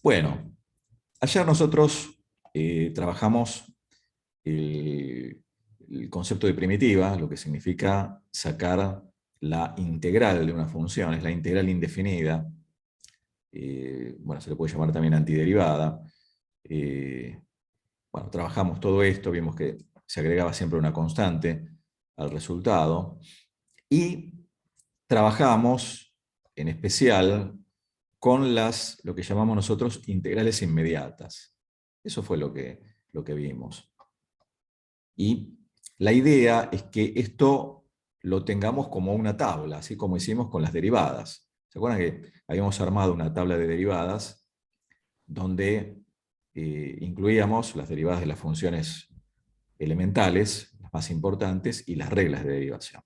Bueno, ayer nosotros trabajamos el concepto de primitiva, lo que significa sacar la integral de una función, es la integral indefinida. Bueno, se le puede llamar también antiderivada. Eh, bueno, trabajamos todo esto, vimos que se agregaba siempre una constante al resultado. Y trabajamos en especial con lo que llamamos nosotros integrales inmediatas. Eso fue lo que vimos. Y la idea es que esto lo tengamos como una tabla, así como hicimos con las derivadas. ¿Se acuerdan que habíamos armado una tabla de derivadas donde incluíamos las derivadas de las funciones elementales, las más importantes, y las reglas de derivación?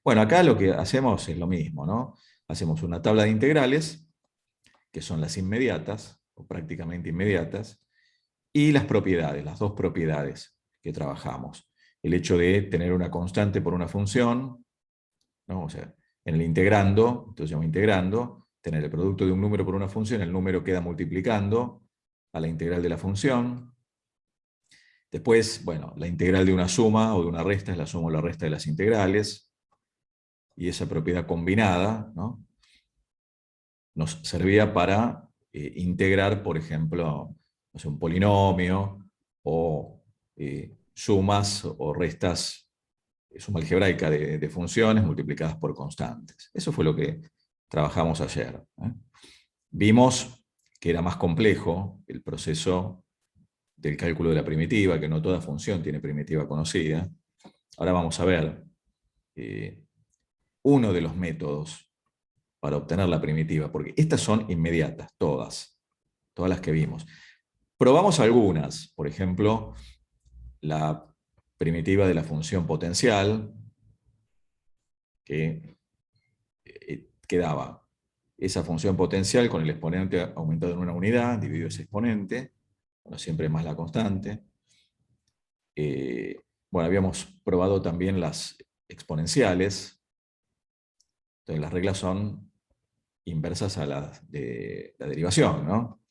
Bueno, acá lo que hacemos es lo mismo, ¿no? Hacemos una tabla de integrales, que son las inmediatas, o prácticamente inmediatas, y las propiedades, las dos propiedades que trabajamos. El hecho de tener una constante por una función, ¿no? O sea, en el integrando, entonces llamo integrando, tener el producto de un número por una función, el número queda multiplicando a la integral de la función. Después, bueno, la integral de una suma o de una resta es la suma o la resta de las integrales, y esa propiedad combinada, ¿no?, nos servía para integrar, por ejemplo, no sé, un polinomio o sumas o restas, suma algebraica de funciones multiplicadas por constantes. Eso fue lo que trabajamos ayer. Vimos que era más complejo el proceso del cálculo de la primitiva, que no toda función tiene primitiva conocida. Ahora vamos a ver uno de los métodos para obtener la primitiva, porque estas son inmediatas, todas las que vimos. Probamos algunas, por ejemplo, la primitiva de la función potencial, que quedaba esa función potencial con el exponente aumentado en una unidad, dividido ese exponente, bueno, siempre más la constante. Bueno, habíamos probado también las exponenciales. Entonces las reglas son inversas a las de la derivación, ¿no?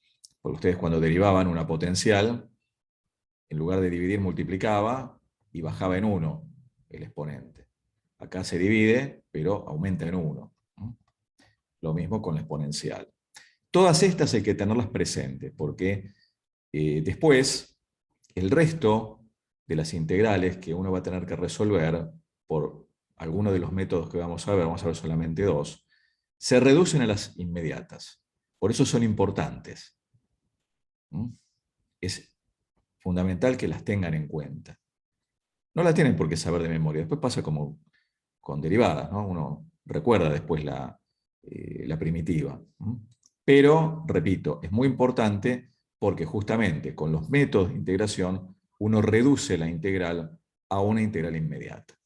Porque ustedes cuando derivaban una potencial, en lugar de dividir multiplicaba y bajaba en 1 el exponente. Acá se divide, pero aumenta en 1. Lo mismo con la exponencial. Todas estas hay que tenerlas presentes, porque después el resto de las integrales que uno va a tener que resolver por alguno de los métodos que vamos a ver solamente dos, se reducen a las inmediatas. Por eso son importantes. Es fundamental que las tengan en cuenta. No las tienen por qué saber de memoria. Después pasa como con derivadas, ¿no? Uno recuerda después la primitiva. Pero, repito, es muy importante porque justamente con los métodos de integración uno reduce la integral a una integral inmediata.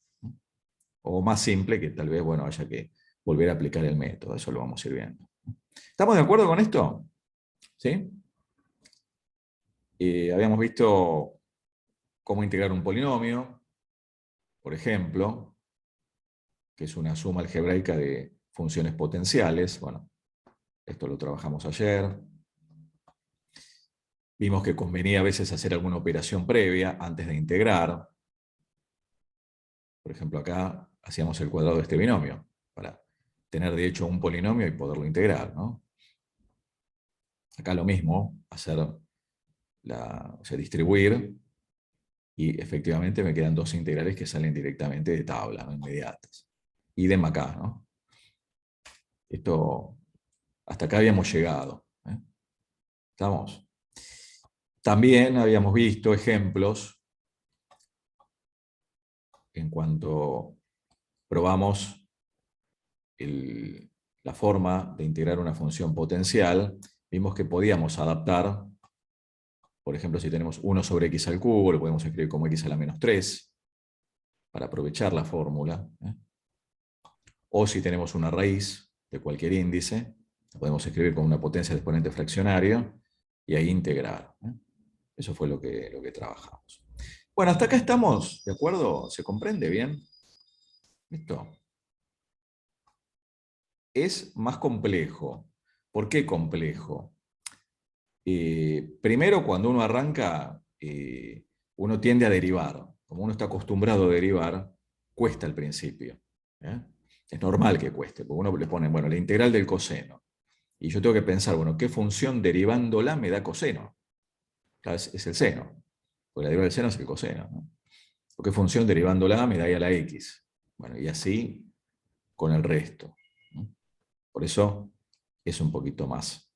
O más simple, que tal vez, bueno, haya que volver a aplicar el método. Eso lo vamos a ir viendo. ¿Estamos de acuerdo con esto? ¿Sí? Habíamos visto cómo integrar un polinomio, por ejemplo, que es una suma algebraica de funciones potenciales. Bueno, esto lo trabajamos ayer. Vimos que convenía a veces hacer alguna operación previa antes de integrar. Por ejemplo, acá hacíamos el cuadrado de este binomio, para tener de hecho un polinomio y poderlo integrar, ¿no? Acá lo mismo, o sea, distribuir, y efectivamente me quedan dos integrales que salen directamente de tabla, ¿no?, inmediatas. Idem acá, ¿no? Esto, hasta acá habíamos llegado. ¿Estamos? También habíamos visto ejemplos en cuanto probamos la forma de integrar una función potencial. Vimos que podíamos adaptar, por ejemplo, si tenemos 1 sobre x al cubo, lo podemos escribir como x a la menos 3, para aprovechar la fórmula. O si tenemos una raíz de cualquier índice, la podemos escribir como una potencia de exponente fraccionario, y ahí integrar. Eso fue lo que trabajamos. Bueno, hasta acá estamos, ¿de acuerdo? ¿Se comprende bien? ¿Listo? Es más complejo. ¿Por qué complejo? Primero, cuando uno arranca, uno tiende a derivar. Como uno está acostumbrado a derivar, cuesta al principio. ¿Eh? Es normal que cueste, porque uno le pone, bueno, la integral del coseno. Y yo tengo que pensar, bueno, ¿qué función derivándola me da coseno? Claro, es el seno. Porque la derivada del seno es el coseno, ¿no? ¿O qué función derivándola me da ahí a la x? Bueno, y así con el resto, ¿no? Por eso es un poquito más.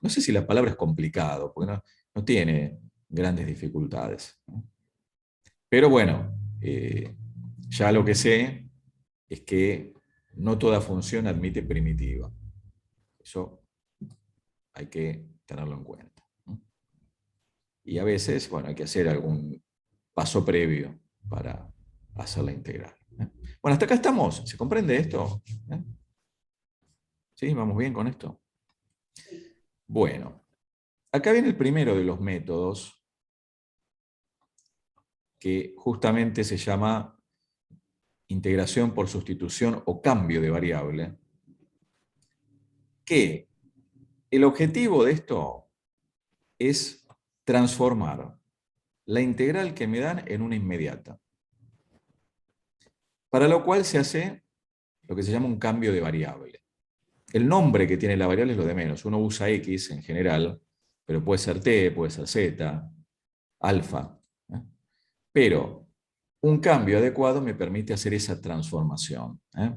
No sé si la palabra es complicado, porque no tiene grandes dificultades, ¿no? Pero bueno, ya lo que sé es que no toda función admite primitiva. Eso hay que tenerlo en cuenta, ¿no? Y a veces, bueno, hay que hacer algún paso previo para hacer la integral, ¿eh? Bueno, hasta acá estamos. ¿Se comprende esto? ¿Eh? ¿Sí? ¿Vamos bien con esto? Bueno, acá viene el primero de los métodos que justamente se llama integración por sustitución o cambio de variable, que el objetivo de esto es transformar la integral que me dan en una inmediata, para lo cual se hace lo que se llama un cambio de variable. El nombre que tiene la variable es lo de menos. Uno usa x en general, pero puede ser t, puede ser z, alfa, ¿eh? Pero un cambio adecuado me permite hacer esa transformación, ¿eh?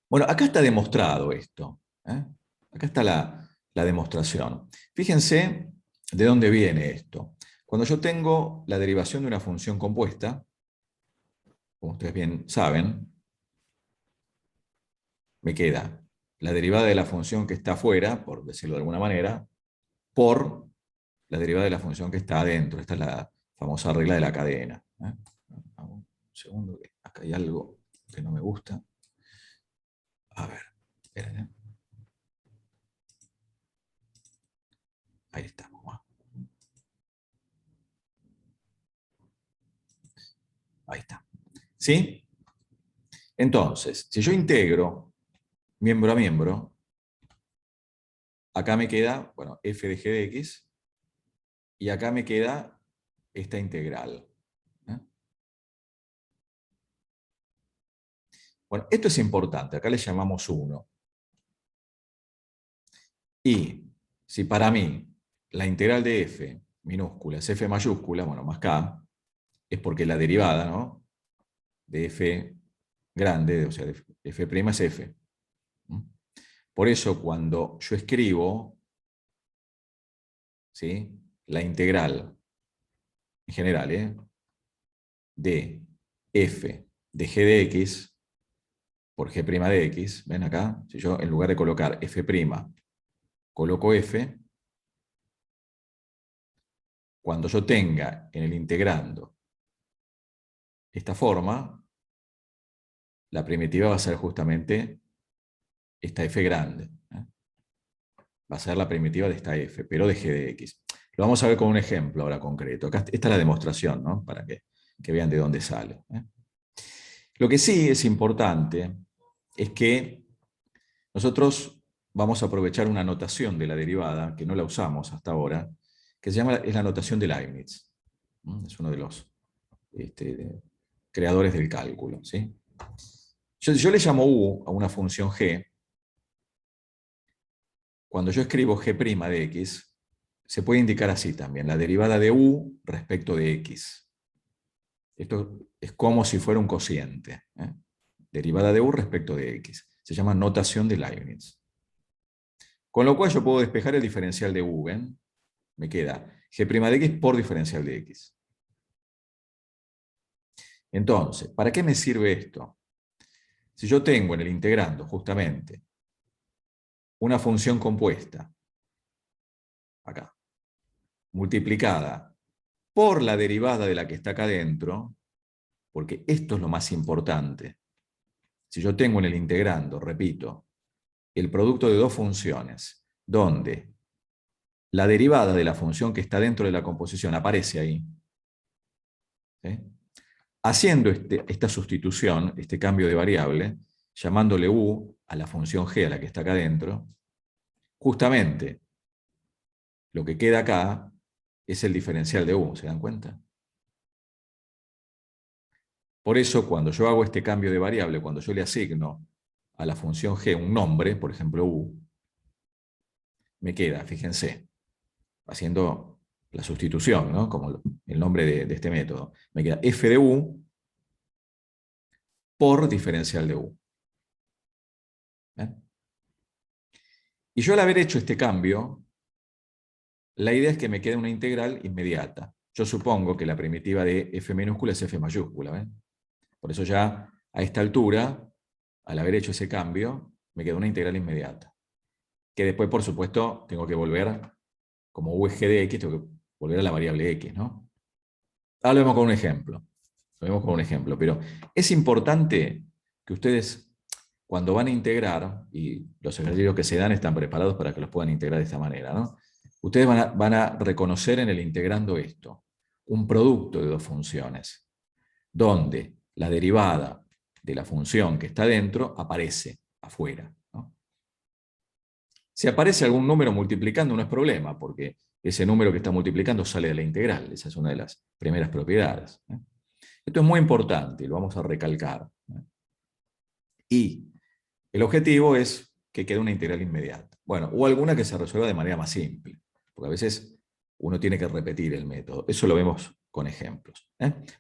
Bueno, acá está demostrado esto, ¿eh? Acá está la demostración. Fíjense de dónde viene esto. Cuando yo tengo la derivación de una función compuesta, como ustedes bien saben, me queda la derivada de la función que está afuera, por decirlo de alguna manera, por la derivada de la función que está adentro. Esta es la famosa regla de la cadena, ¿eh? Un segundo, que acá hay algo que no me gusta. A ver, esperen, ¿eh? Ahí estamos. Ahí está. ¿Sí? Entonces, si yo integro miembro a miembro, acá me queda, bueno, f de g de x, y acá me queda esta integral, ¿eh? Bueno, esto es importante, acá le llamamos 1. Y si para mí la integral de f minúscula es f mayúscula, bueno, más k, es porque la derivada, ¿no?, de f grande, o sea, de f' es f. Por eso cuando yo escribo, ¿sí?, la integral, en general, de f de g de x por g' de x, ven acá, si yo en lugar de colocar f', coloco f, cuando yo tenga en el integrando esta forma, la primitiva va a ser justamente esta f grande, ¿eh? Va a ser la primitiva de esta f, pero de g de x. Lo vamos a ver con un ejemplo ahora concreto. Acá, esta es la demostración, ¿no?, para que vean de dónde sale, ¿eh? Lo que sí es importante es que nosotros vamos a aprovechar una notación de la derivada, que no la usamos hasta ahora, que es la notación de Leibniz. Es uno de los creadores del cálculo, ¿sí? Yo le llamo u a una función g. Cuando yo escribo g' de x, se puede indicar así también, la derivada de u respecto de x. Esto es como si fuera un cociente, ¿eh? Derivada de u respecto de x. Se llama notación de Leibniz. Con lo cual yo puedo despejar el diferencial de u, ¿ven? Me queda g' de x por diferencial de x. Entonces, ¿para qué me sirve esto? Si yo tengo en el integrando justamente una función compuesta, acá, multiplicada por la derivada de la que está acá adentro, porque esto es lo más importante. Si yo tengo en el integrando, repito, el producto de dos funciones, donde la derivada de la función que está dentro de la composición aparece ahí, ¿sí?, haciendo esta sustitución, este cambio de variable, llamándole u a la función g a la que está acá adentro, justamente lo que queda acá es el diferencial de u, ¿se dan cuenta? Por eso, cuando yo hago este cambio de variable, cuando yo le asigno a la función g un nombre, por ejemplo u, me queda, fíjense, haciendo la sustitución, ¿no? Como el nombre de este método, me queda f de u por diferencial de u. ¿Ven? Y yo al haber hecho este cambio, la idea es que me quede una integral inmediata. Yo supongo que la primitiva de f minúscula es f mayúscula. ¿Ven? Por eso ya a esta altura, al haber hecho ese cambio, me queda una integral inmediata. Que después, por supuesto, tengo que volver, como u es g de x, tengo que volver a la variable x, ¿no? Ahora lo vemos con un ejemplo. Lo vemos con un ejemplo. Pero es importante que ustedes, cuando van a integrar, y los ejercicios que se dan están preparados para que los puedan integrar de esta manera, ¿no? Ustedes van a reconocer en el integrando esto, un producto de dos funciones, donde la derivada de la función que está dentro aparece afuera, ¿no? Si aparece algún número multiplicando no es problema, porque ese número que está multiplicando sale de la integral. Esa es una de las primeras propiedades. Esto es muy importante y lo vamos a recalcar. Y el objetivo es que quede una integral inmediata. Bueno, o alguna que se resuelva de manera más simple, porque a veces uno tiene que repetir el método. Eso lo vemos con ejemplos.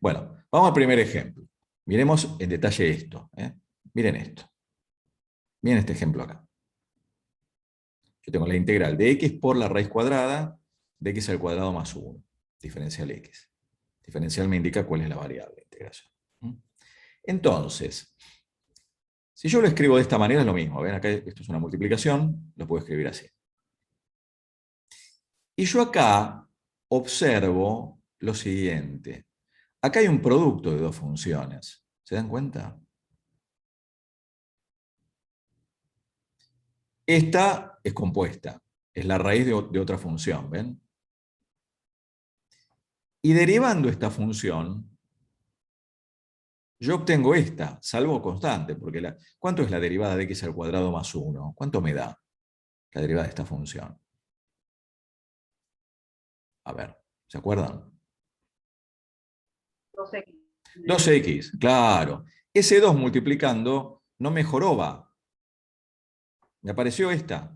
Bueno, vamos al primer ejemplo. Miremos en detalle esto. Miren esto. Miren este ejemplo acá. Yo tengo la integral de x por la raíz cuadrada de x al cuadrado más 1, diferencial x. Diferencial me indica cuál es la variable de integración. Entonces, si yo lo escribo de esta manera es lo mismo. ¿Ven? Acá esto es una multiplicación, lo puedo escribir así. Y yo acá observo lo siguiente. Acá hay un producto de dos funciones. ¿Se dan cuenta? Esta es compuesta. Es la raíz de otra función. ¿Ven? Y derivando esta función, yo obtengo esta, salvo constante, porque ¿cuánto es la derivada de x al cuadrado más 1? ¿Cuánto me da la derivada de esta función? A ver, ¿se acuerdan? 2x. 2x, claro. Ese 2 multiplicando no me joroba. Me apareció esta.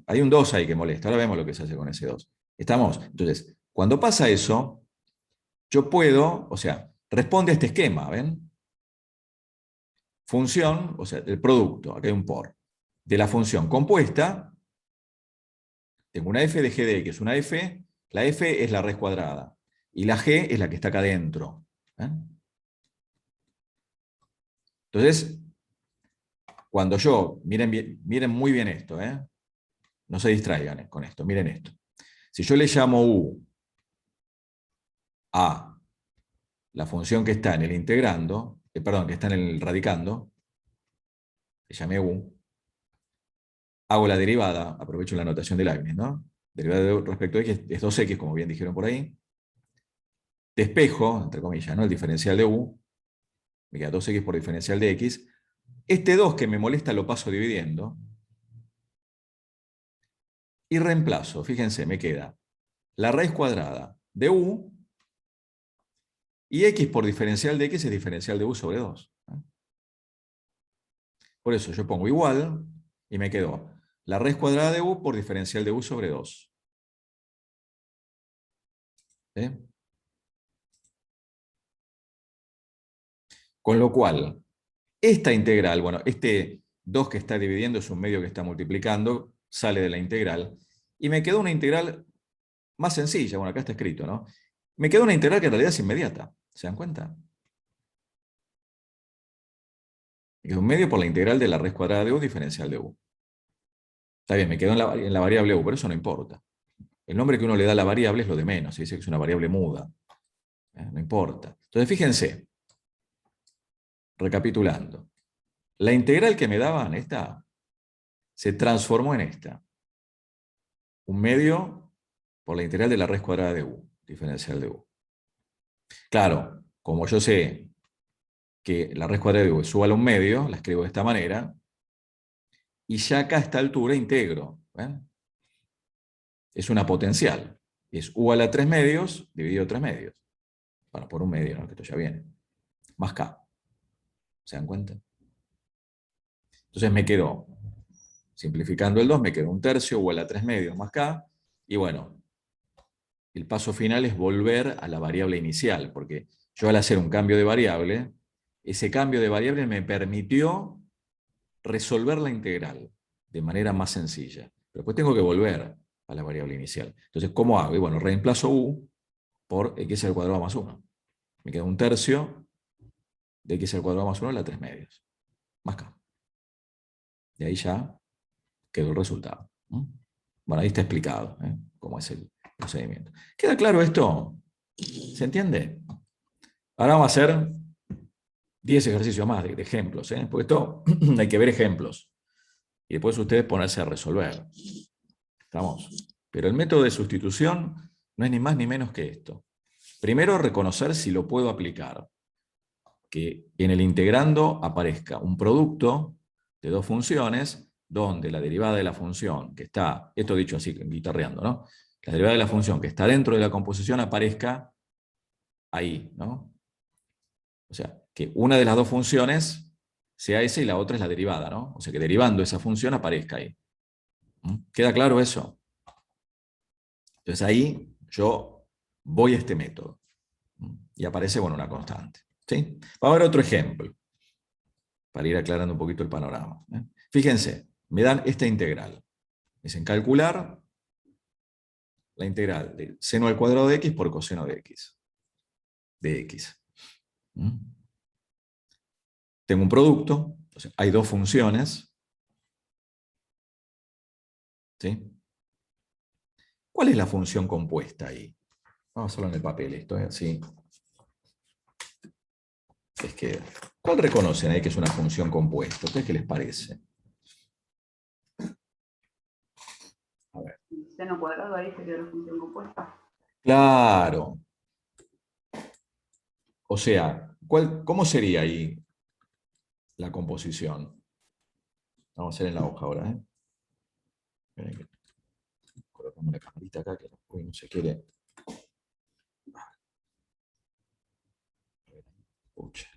Hay un 2 ahí que molesta. Ahora vemos lo que se hace con ese 2. ¿Estamos? Entonces, cuando pasa eso, yo puedo, o sea, responde a este esquema, ¿ven? Función, o sea, el producto, acá hay un por, de la función compuesta, tengo una f de g de x, una f, la f es la raíz cuadrada, y la g es la que está acá adentro. Entonces, cuando yo, miren muy bien esto, no se distraigan con esto, miren esto. Si yo le llamo u a la función que está en el integrando, perdón, que está en el radicando, le llamé u, hago la derivada, aprovecho la notación de Leibniz, ¿no? Derivada respecto a x es 2x, como bien dijeron por ahí. Despejo, entre comillas, ¿no? El diferencial de u, me queda 2x por diferencial de x. Este 2 que me molesta lo paso dividiendo. Y reemplazo, fíjense, me queda la raíz cuadrada de u, y x por diferencial de x es diferencial de u sobre 2. Por eso yo pongo igual, y me quedó la raíz cuadrada de u por diferencial de u sobre 2. Con lo cual, esta integral, bueno, este 2 que está dividiendo es un medio que está multiplicando, sale de la integral, y me quedó una integral más sencilla, bueno, acá está escrito, ¿no? Me quedó una integral que en realidad es inmediata, ¿se dan cuenta? Me quedó un medio por la integral de la raíz cuadrada de u diferencial de u. Está bien, me quedó en la variable u, pero eso no importa. El nombre que uno le da a la variable es lo de menos, se dice que es una variable muda. No importa. Entonces, fíjense, recapitulando. La integral que me daban, esta, se transformó en esta. Un medio por la integral de la raíz cuadrada de u, diferencial de u. Claro, como yo sé que la raíz cuadrada de u es igual a un medio, la escribo de esta manera, y ya acá a esta altura integro. ¿Ven? Es una potencial. Es u a la 3 medios dividido 3 medios. Bueno, por un medio, ¿no? Que esto ya viene. Más k. ¿Se dan cuenta? Entonces me quedó, simplificando el 2, me quedó un tercio u a la 3 medios más k. Y bueno, el paso final es volver a la variable inicial, porque yo al hacer un cambio de variable, ese cambio de variable me permitió resolver la integral de manera más sencilla. Pero después tengo que volver a la variable inicial. Entonces, ¿cómo hago? Y bueno, reemplazo u por x al cuadrado más 1. Me queda un tercio de x al cuadrado más 1 a la 3 medios, más k. Y ahí ya quedó el resultado. Bueno, ahí está explicado cómo es el procedimiento. ¿Queda claro esto? ¿Se entiende? Ahora vamos a hacer 10 ejercicios más de ejemplos, porque esto hay que ver ejemplos. Y después ustedes ponerse a resolver. ¿Estamos? Pero el método de sustitución no es ni más ni menos que esto. Primero, reconocer si lo puedo aplicar. Que en el integrando aparezca un producto de dos funciones donde la derivada de la función que está, esto dicho así, guitarreando, ¿no? La derivada de la función que está dentro de la composición aparezca ahí, ¿no? O sea, que una de las dos funciones sea esa y la otra es la derivada, ¿no? O sea, que derivando esa función aparezca ahí. ¿Queda claro eso? Entonces ahí yo voy a este método. Y aparece, bueno, una constante. ¿Sí? Vamos a ver otro ejemplo, para ir aclarando un poquito el panorama. Fíjense, me dan esta integral. Me dicen calcular la integral del seno al cuadrado de x por coseno de x. De x. Tengo un producto, entonces hay dos funciones. ¿Sí? ¿Cuál es la función compuesta ahí? Vamos a hacerlo en el papel, esto es así. Es que, ¿cuál reconocen ahí que es una función compuesta? ¿A ustedes qué les parece? A ver. Seno cuadrado ahí sería la función compuesta. Claro. O sea, ¿cómo sería ahí la composición? Vamos a hacer en la hoja ahora. Miren que colocamos la camarita acá que hoy no se quiere. Pucha.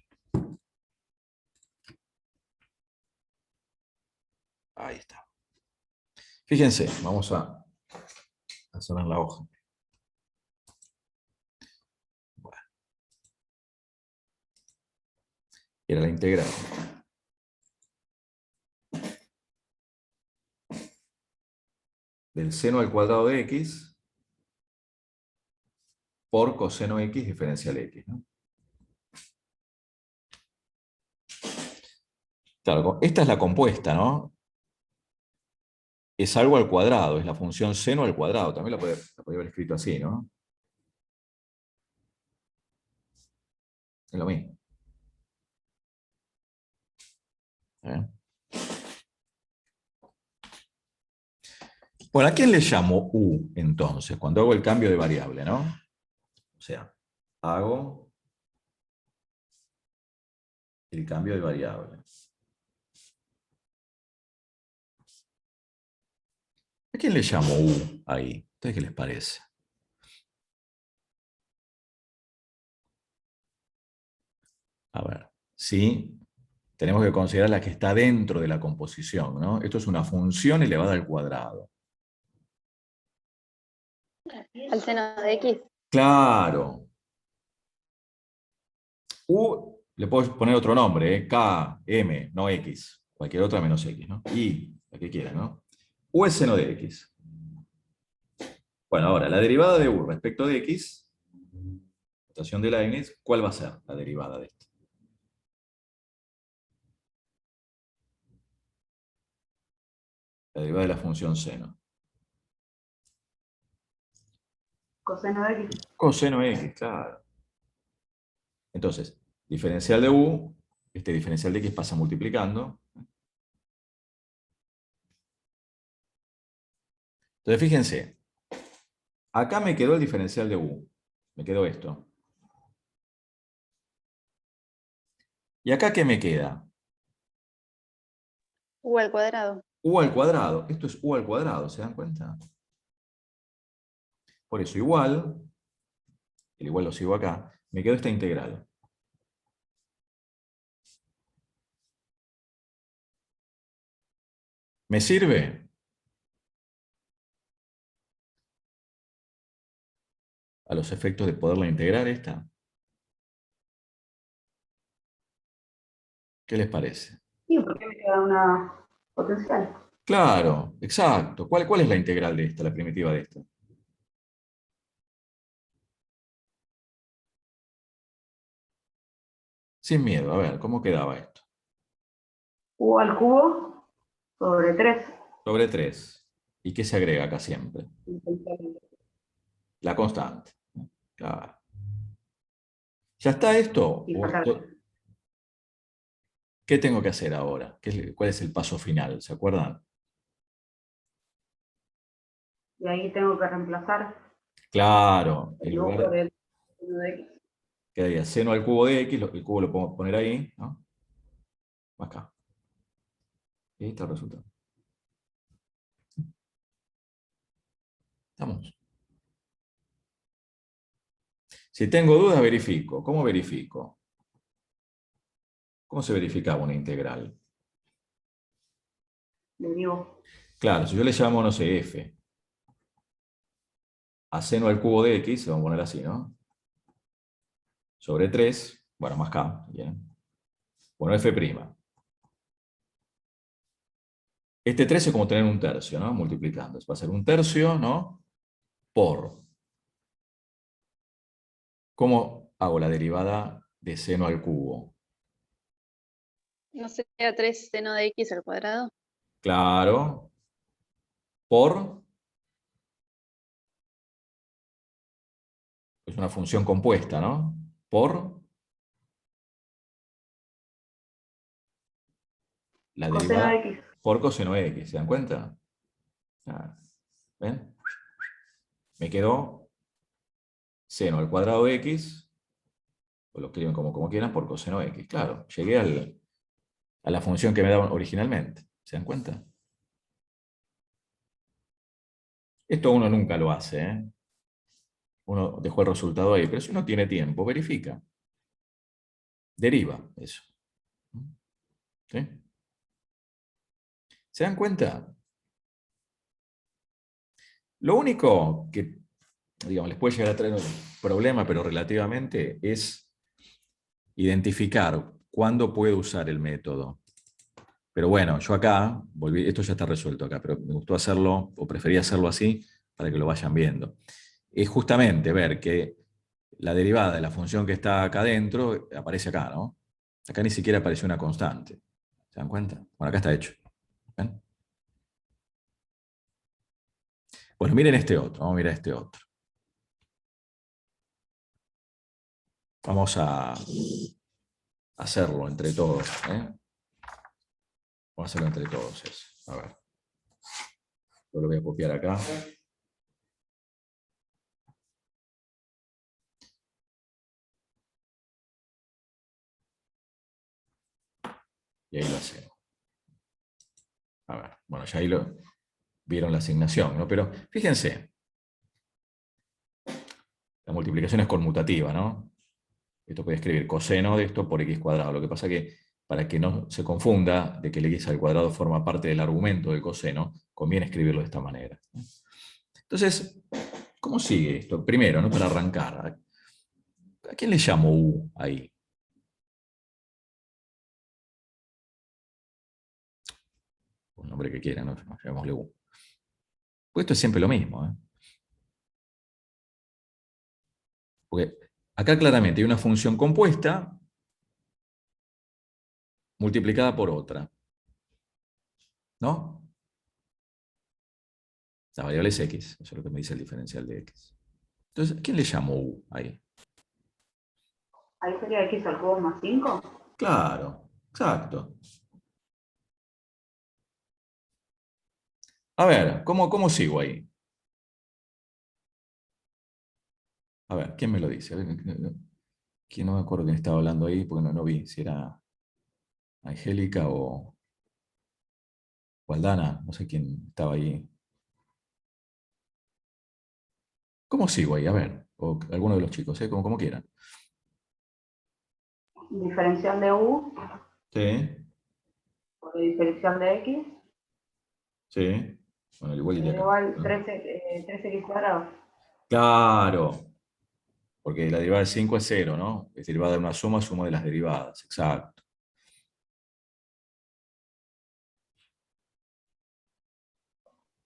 Ahí está. Fíjense, vamos a hacerlo en la hoja. Bueno, era la integral del seno al cuadrado de x por coseno x diferencial x, ¿no? Claro, esta es la compuesta, ¿no? Es algo al cuadrado, es la función seno al cuadrado. También la podría haber escrito así, ¿no? Es lo mismo. ¿Eh? Bueno, ¿a quién le llamo u entonces? Cuando hago el cambio de variable, ¿no? O sea, hago el cambio de variable. ¿A quién le llamo u ahí? ¿A ustedes qué les parece? A ver, sí, tenemos que considerar la que está dentro de la composición, ¿no? Esto es una función elevada al cuadrado. Al seno de x. Claro. U le puedo poner otro nombre, K, M, no X. Cualquier otra menos X, ¿no? Y, la que quiera, ¿no? U es seno de X. Bueno, ahora, la derivada de U respecto de X, notación de Leibniz, ¿cuál va a ser la derivada de esto? La derivada de la función seno. Coseno de x. Coseno X, claro. Entonces, diferencial de U, este diferencial de X pasa multiplicando. Entonces, fíjense, acá me quedó el diferencial de U. Me quedó esto. ¿Y acá qué me queda? U al cuadrado. U al cuadrado. Esto es U al cuadrado, ¿se dan cuenta? Por eso igual, el igual lo sigo acá, me quedó esta integral. ¿Me sirve? A los efectos de poderla integrar esta. ¿Qué les parece? Sí, porque me queda una potencial. Claro, exacto. ¿Cuál es la integral de esta, la primitiva de esta? Sin miedo, a ver, ¿cómo quedaba esto? U al cubo sobre 3. Sobre 3. ¿Y qué se agrega acá siempre? La constante. Claro. ¿Ya está esto? Y ¿O sacar. qué tengo que hacer ahora? ¿Cuál es el paso final? ¿Se acuerdan? Y ahí tengo que reemplazar Claro, en el u por lugar el seno de x. quedaría seno al cubo de x, el cubo lo podemos poner ahí, ¿no? Acá. Y ahí está el resultado. ¿Estamos? Si tengo dudas, verifico. ¿Cómo verifico? ¿Cómo se verificaba una integral? Le digo, Claro, si yo le llamo, no sé, f, a seno al cubo de x, se vamos a poner así, ¿no? Sobre 3, bueno, más k, bien. Bueno, f'. Este 3 es como tener un tercio, ¿no? Multiplicando. Va a ser un tercio, ¿no? Por. ¿Cómo hago la derivada de seno al cubo? ¿No sería 3 seno de x al cuadrado? Claro. Por. Es una función compuesta, ¿no? Por la coseno de derivada x. por coseno de x. ¿Se dan cuenta? Ah, ¿ven? Me quedó seno al cuadrado de x, o lo escriben como quieran, por coseno de x. Claro, llegué a la función que me daban originalmente. ¿Se dan cuenta? Esto uno nunca lo hace, ¿eh? Uno dejó el resultado ahí, pero si uno tiene tiempo, verifica. Deriva eso. ¿Sí? ¿Se dan cuenta? Lo único que, digamos, les puede llegar a traer un problema, pero relativamente, es identificar cuándo puedo usar el método. Pero bueno, yo acá, esto ya está resuelto acá, pero me gustó hacerlo, o prefería hacerlo así, para que lo vayan viendo. Es justamente ver que la derivada de la función que está acá adentro aparece acá, ¿no? Acá ni siquiera apareció una constante. ¿Se dan cuenta? Bueno, acá está hecho. ¿Ven? Bueno, miren este otro, vamos a mirar este otro. Vamos a hacerlo entre todos, ¿eh? Vamos a hacerlo entre todos eso. A ver. Yo lo voy a copiar acá. Y ahí lo hacemos. A ver, bueno, ya ahí vieron la asignación, ¿no? Pero fíjense, la multiplicación es conmutativa, ¿no? Esto puede escribir coseno de esto por x cuadrado. Lo que pasa que, para que no se confunda de que el x al cuadrado forma parte del argumento del coseno, conviene escribirlo de esta manera. Entonces, ¿cómo sigue esto? Primero, ¿no? Para arrancar, ¿a quién le llamo u ahí? Un nombre que quieran, ¿no? Llamémosle u. Pues esto es siempre lo mismo, ¿eh? Porque acá claramente hay una función compuesta multiplicada por otra, ¿no? La variable es x, eso es lo que me dice el diferencial de x. Entonces, ¿a quién le llamo u ahí? Ahí sería x al cubo más 5. Claro, exacto. A ver, ¿cómo sigo ahí? A ver, ¿quién me lo dice? A ver, ¿quién? No me acuerdo quién estaba hablando ahí, porque no vi si era Angélica o Aldana, no sé quién estaba ahí. ¿Cómo sigo ahí? A ver, o alguno de los chicos, como quieran. Diferencial de U Sí, por el diferencial de X sí. Bueno, igual iría es acá, igual ¿no? 3x cuadrado. Claro, porque la derivada de 5 es 0, ¿no? Es derivada de una suma de las derivadas, exacto.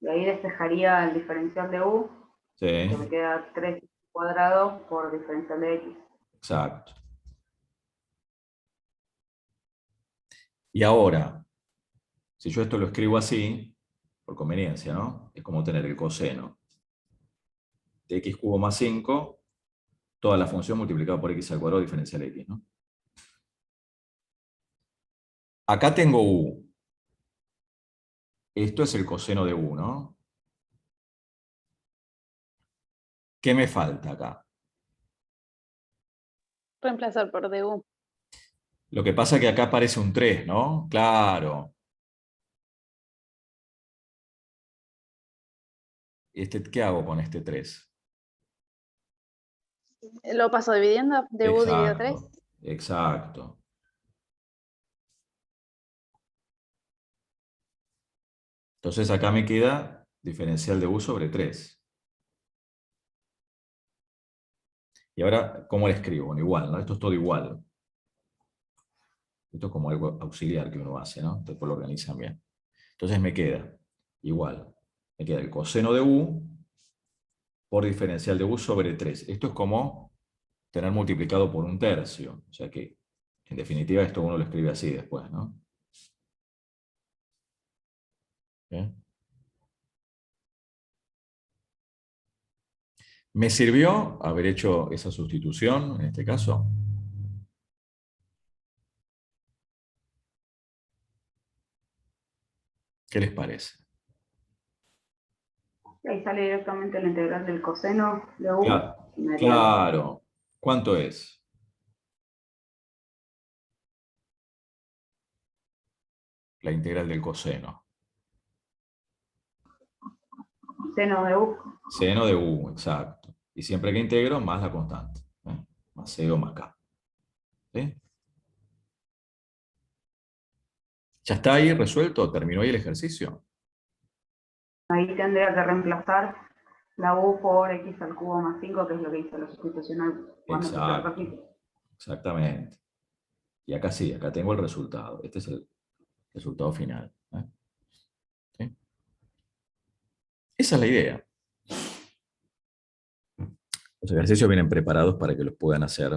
Y ahí despejaría el diferencial de U, Sí, que me queda 3 cuadrado por diferencial de X. exacto. Y ahora, si yo esto lo escribo así, por conveniencia, ¿no? Es como tener el coseno de x cubo más 5, toda la función multiplicada por x al cuadrado diferencial x, ¿no? Acá tengo u. Esto es el coseno de u, ¿no? ¿Qué me falta acá? Reemplazar por du. Lo que pasa es que acá aparece un 3, ¿no? Claro. ¿Qué hago con este 3? Lo paso dividiendo, du dividido 3. Exacto, exacto. Entonces acá me queda diferencial de u sobre 3. Y ahora, ¿cómo le escribo? Bueno, igual, ¿no? Esto es todo igual. Esto es como algo auxiliar que uno hace, ¿no? Después lo organizan bien. Entonces me queda igual. Me queda el coseno de u por diferencial de u sobre 3. Esto es como tener multiplicado por un tercio. O sea que, en definitiva, esto uno lo escribe así después, ¿no? ¿Bien? ¿Me sirvió haber hecho esa sustitución en este caso? ¿Qué les parece? Y ahí sale directamente la integral del coseno de U. Claro. Y me daría Claro. ¿Cuánto es? La integral del coseno. seno de U. Seno de u, exacto. Y siempre que integro, más la constante. ¿Eh? Más c o más k. ¿Sí? ¿Ya está ahí resuelto? ¿Terminó ahí el ejercicio? Ahí tendría que reemplazar la U por X al cubo más 5, que es lo que hizo la sustitución cuando puse el Exacto. ratito. Exactamente. Y acá sí, acá tengo el resultado. Este es el resultado final. ¿Eh? ¿Sí? Esa es la idea. Los ejercicios vienen preparados para que los puedan hacer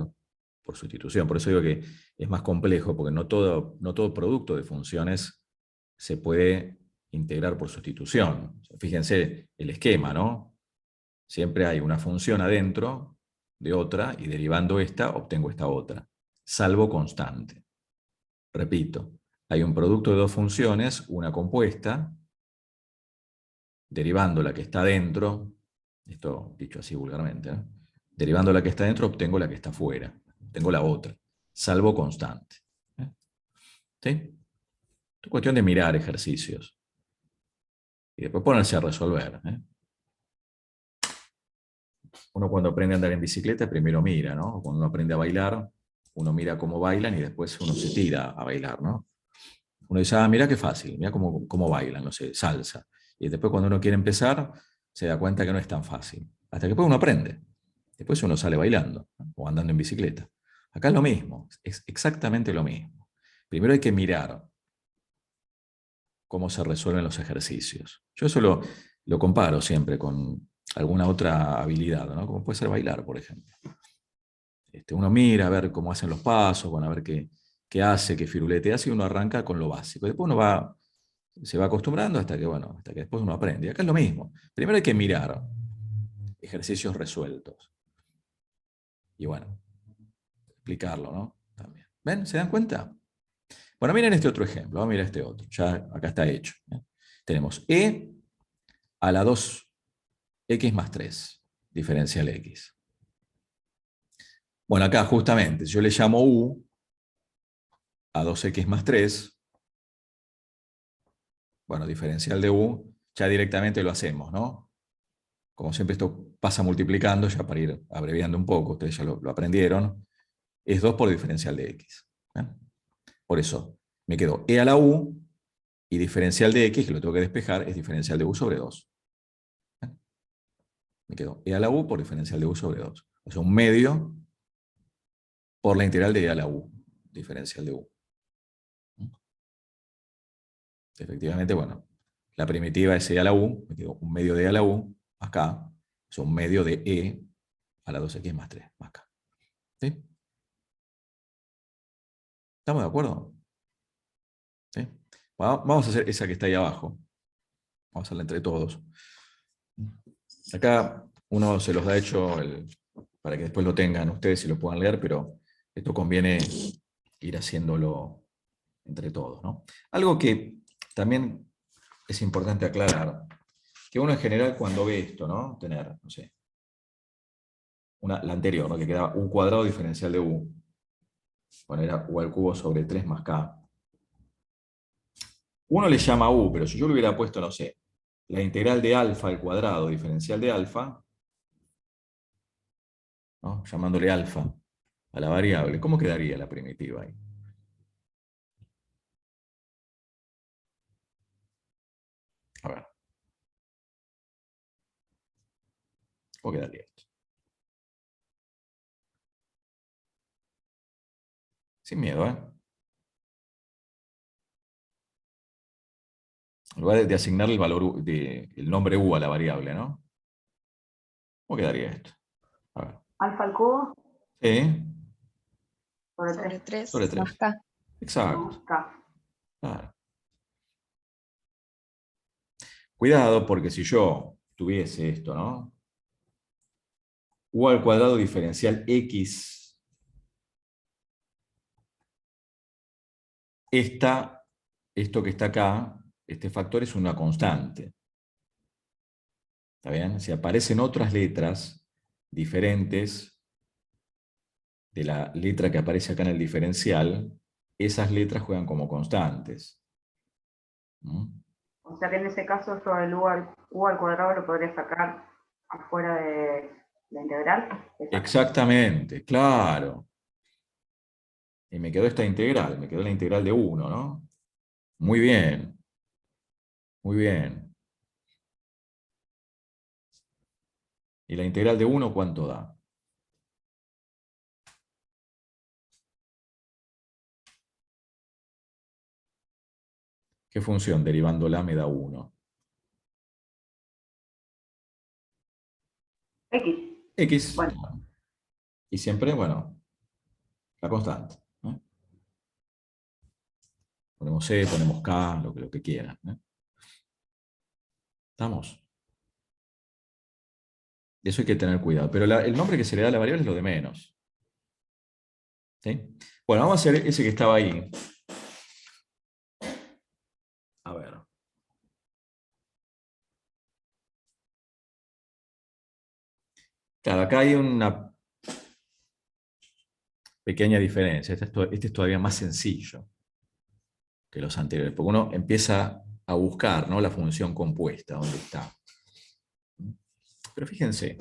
por sustitución. Por eso digo que es más complejo, porque no todo producto de funciones se puede integrar por sustitución. O sea, fíjense el esquema, ¿no? Siempre hay una función adentro de otra y derivando esta obtengo esta otra, salvo constante. Repito, hay un producto de dos funciones, una compuesta, derivando la que está dentro, esto dicho así vulgarmente, ¿eh? Derivando la que está dentro obtengo la que está fuera, obtengo la otra, salvo constante. ¿Eh? ¿Sí? Es cuestión de mirar ejercicios y después ponerse a resolver. ¿Eh? Uno cuando aprende a andar en bicicleta primero mira, ¿no? Cuando uno aprende a bailar, uno mira cómo bailan y después uno se tira a bailar, ¿no? Uno dice, ah, mira qué fácil, mira cómo bailan, no sé, salsa. Y después cuando uno quiere empezar, se da cuenta que no es tan fácil. Hasta que después uno aprende. Después uno sale bailando, ¿no? O andando en bicicleta. Acá es lo mismo, es exactamente lo mismo. Primero hay que mirar cómo se resuelven los ejercicios. Yo eso lo comparo siempre con alguna otra habilidad, ¿no? Como puede ser bailar, por ejemplo. Uno mira a ver cómo hacen los pasos, bueno, a ver qué hace, qué firulete hace, y uno arranca con lo básico. Después se va acostumbrando hasta que después uno aprende. Y acá es lo mismo. Primero hay que mirar ejercicios resueltos. Y bueno, explicarlo, ¿no? También. ¿Ven? ¿Se dan cuenta? Bueno, miren este otro ejemplo. Vamos a mirar este otro. Ya acá está hecho. ¿Eh? Tenemos e a la 2x más 3, diferencial x. Bueno, acá justamente, si yo le llamo u a 2x más 3, bueno, diferencial de u, ya directamente lo hacemos, ¿no? como siempre esto pasa multiplicando, ya para ir abreviando un poco, ustedes ya lo aprendieron, es 2 por diferencial de x. ¿Bien? Por eso me quedo e a la u, y diferencial de x, que lo tengo que despejar, es diferencial de u sobre 2. ¿Bien? Me quedo e a la u por diferencial de u sobre 2. O sea, un medio por la integral de e a la u, diferencial de u. Efectivamente, bueno, la primitiva es e a la u, me quedo un medio de e a la u, acá, es un medio de e a la 2x más 3, más acá. ¿Sí? ¿Estamos de acuerdo? ¿Sí? Vamos a hacer esa que está ahí abajo. Vamos a hacerla entre todos. Acá uno se los da hecho para que después lo tengan ustedes y lo puedan leer, pero esto conviene ir haciéndolo entre todos, ¿no? Algo que también es importante aclarar, que uno en general cuando ve esto, ¿no? Tener, no sé, la anterior, ¿no? Que quedaba u cuadrado diferencial de u. Bueno, era u al cubo sobre 3 más k. Uno le llama u, pero si yo le hubiera puesto, no sé, la integral de alfa al cuadrado diferencial de alfa, ¿no? Llamándole alfa a la variable, ¿cómo quedaría la primitiva ahí? A ver, ¿cómo quedaría esto? Sin miedo, ¿eh? En lugar de asignarle el valor el nombre u a la variable, ¿no? ¿Cómo quedaría esto? A ver. Alfa al cubo Sí, sobre Sobre 3 3 sobre más 3. K. Exacto. más K. Claro. Cuidado, porque si yo tuviese esto, ¿no? U al cuadrado diferencial x, esto que está acá, este factor es una constante. ¿Está bien? Si aparecen otras letras diferentes de la letra que aparece acá en el diferencial, esas letras juegan como constantes. ¿Mm? O sea que en ese caso yo el u al cuadrado lo podría sacar afuera de la integral. Exacto. Exactamente, claro. Y me quedó esta integral, me quedó la integral de 1, ¿no? Muy bien, muy bien. ¿Y la integral de 1 cuánto da? ¿Qué función derivándola me da 1? X. X. Bueno, Y siempre, bueno, la constante, ¿no? Ponemos C, ponemos K, lo que quieran, ¿no? ¿Estamos? De eso hay que tener cuidado. Pero el nombre que se le da a la variable es lo de menos. ¿Sí? Bueno, vamos a hacer ese que estaba ahí. A ver. Claro, acá hay una pequeña diferencia. Este es todavía más sencillo que los anteriores, porque uno empieza a buscar, ¿no? La función compuesta, ¿dónde está? Pero fíjense,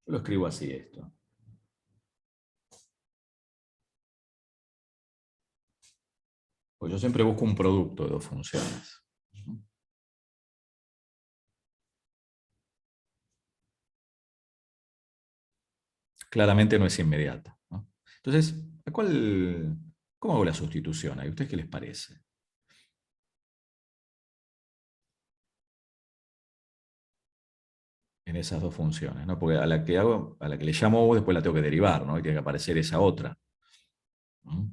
yo lo escribo así esto. Pues yo siempre busco un producto de dos funciones. Claramente no es inmediata, ¿no? Entonces, ¿cómo hago la sustitución? ¿A ustedes qué les parece? En esas dos funciones, ¿no? Porque a la que le llamo U, después la tengo que derivar, ¿no? Y tiene que aparecer esa otra. ¿Mm?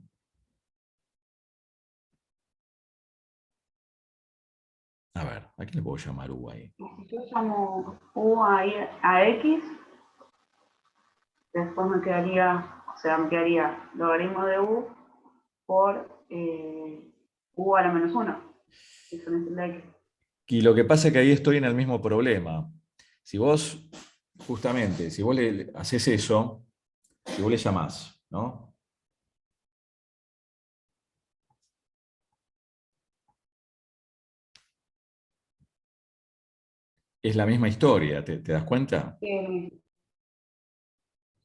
A ver, ¿a quién le puedo llamar U ahí? si yo llamo u a X, después me quedaría logaritmo de u por u a la menos 1. Diferencial de X. Y lo que pasa es que ahí estoy en el mismo problema. Si vos, justamente, si vos le haces eso, si vos le llamás, ¿no? es la misma historia, ¿te das cuenta? Eh,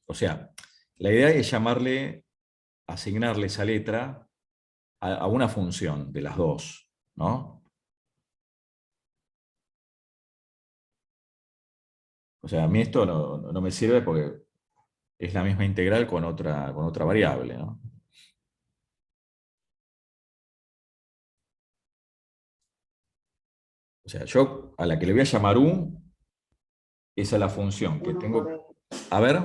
O sea, la idea es llamarle, asignarle esa letra a una función de las dos, ¿no? O sea, a mí esto no me sirve porque es la misma integral con otra variable, ¿no? O sea, yo a la que le voy a llamar u, esa es la función que 1 tengo. sobre X. A ver,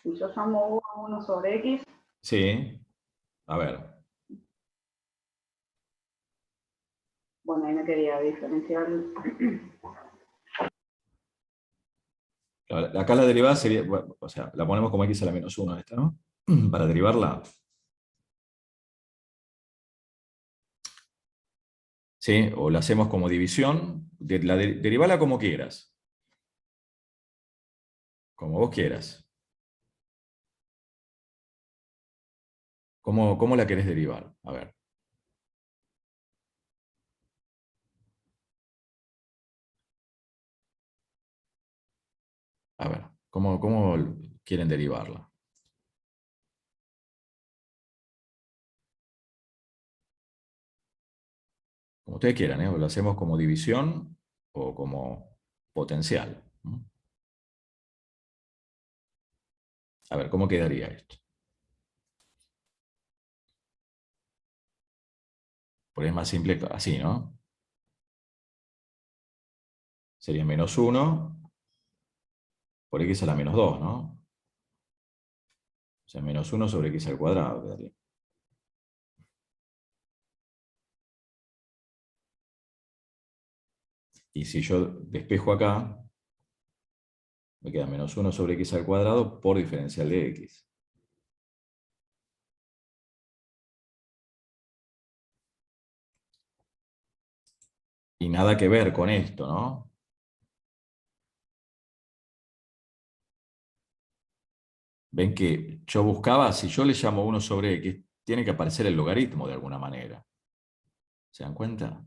Si yo llamo U a 1 sobre X, sí, a ver. bueno, ahí me quería diferenciar. Acá la derivada sería, bueno, o sea, la ponemos como x a la menos 1 esta, ¿no? Para derivarla. ¿Sí? O la hacemos como división, derivala como quieras, como vos quieras. ¿Cómo la querés derivar? A ver. A ver, ¿cómo quieren derivarla? Como ustedes quieran, ¿eh? O lo hacemos como división o como potencial. ¿No? A ver, ¿cómo quedaría esto? Porque es más simple así, ¿no? Sería menos 1 por x a la menos 2, ¿no? O sea, menos 1 sobre x al cuadrado quedaría. Y si yo despejo acá, me queda menos 1 sobre x al cuadrado por diferencial de x. Y nada que ver con esto, ¿no? Ven que yo buscaba, si yo le llamo 1 sobre x, tiene que aparecer el logaritmo de alguna manera. ¿Se dan cuenta?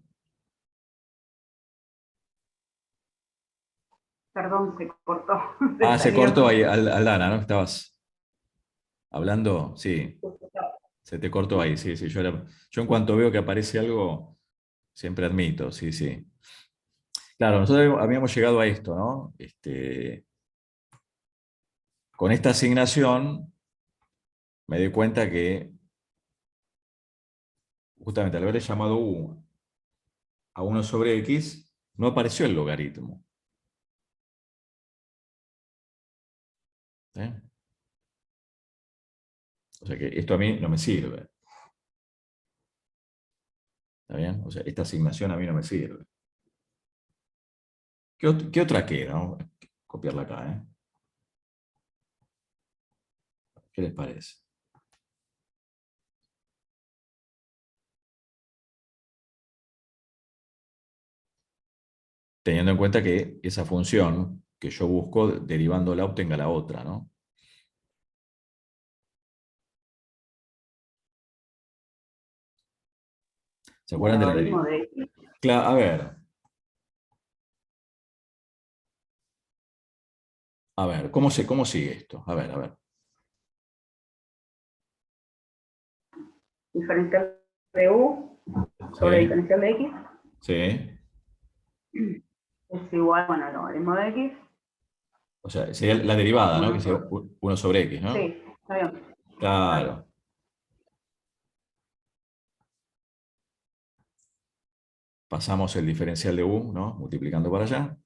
Perdón, se cortó. Ah, Se se salió. cortó ahí, Aldana, ¿no? ¿Estabas hablando? Sí, se te cortó ahí, sí, sí. Yo en cuanto veo que aparece algo, siempre admito, sí, sí. Claro, nosotros habíamos llegado a esto, ¿no? Con esta asignación me di cuenta que justamente al haberle llamado u a 1 sobre x, no apareció el logaritmo. ¿Eh? O sea que esto a mí no me sirve. ¿Está bien? O sea, esta asignación a mí no me sirve. ¿Qué otra queda? Vamos a copiarla acá, ¿eh? ¿Qué les parece? Teniendo en cuenta que esa función que yo busco, derivándola, obtenga la otra, ¿no? ¿Se Bueno, acuerdan de la logaritmo deriva? de X. A ver, cómo sigue esto? A ver. Diferencial de U sobre Sí, diferencial de X sí. es igual, bueno, al logaritmo de X. O sea, sería la derivada, ¿no? Que 1 sería sobre. 1 sobre x, ¿no? Sí, está bien. Claro. Claro. Pasamos el diferencial de u, ¿no? Multiplicando para allá.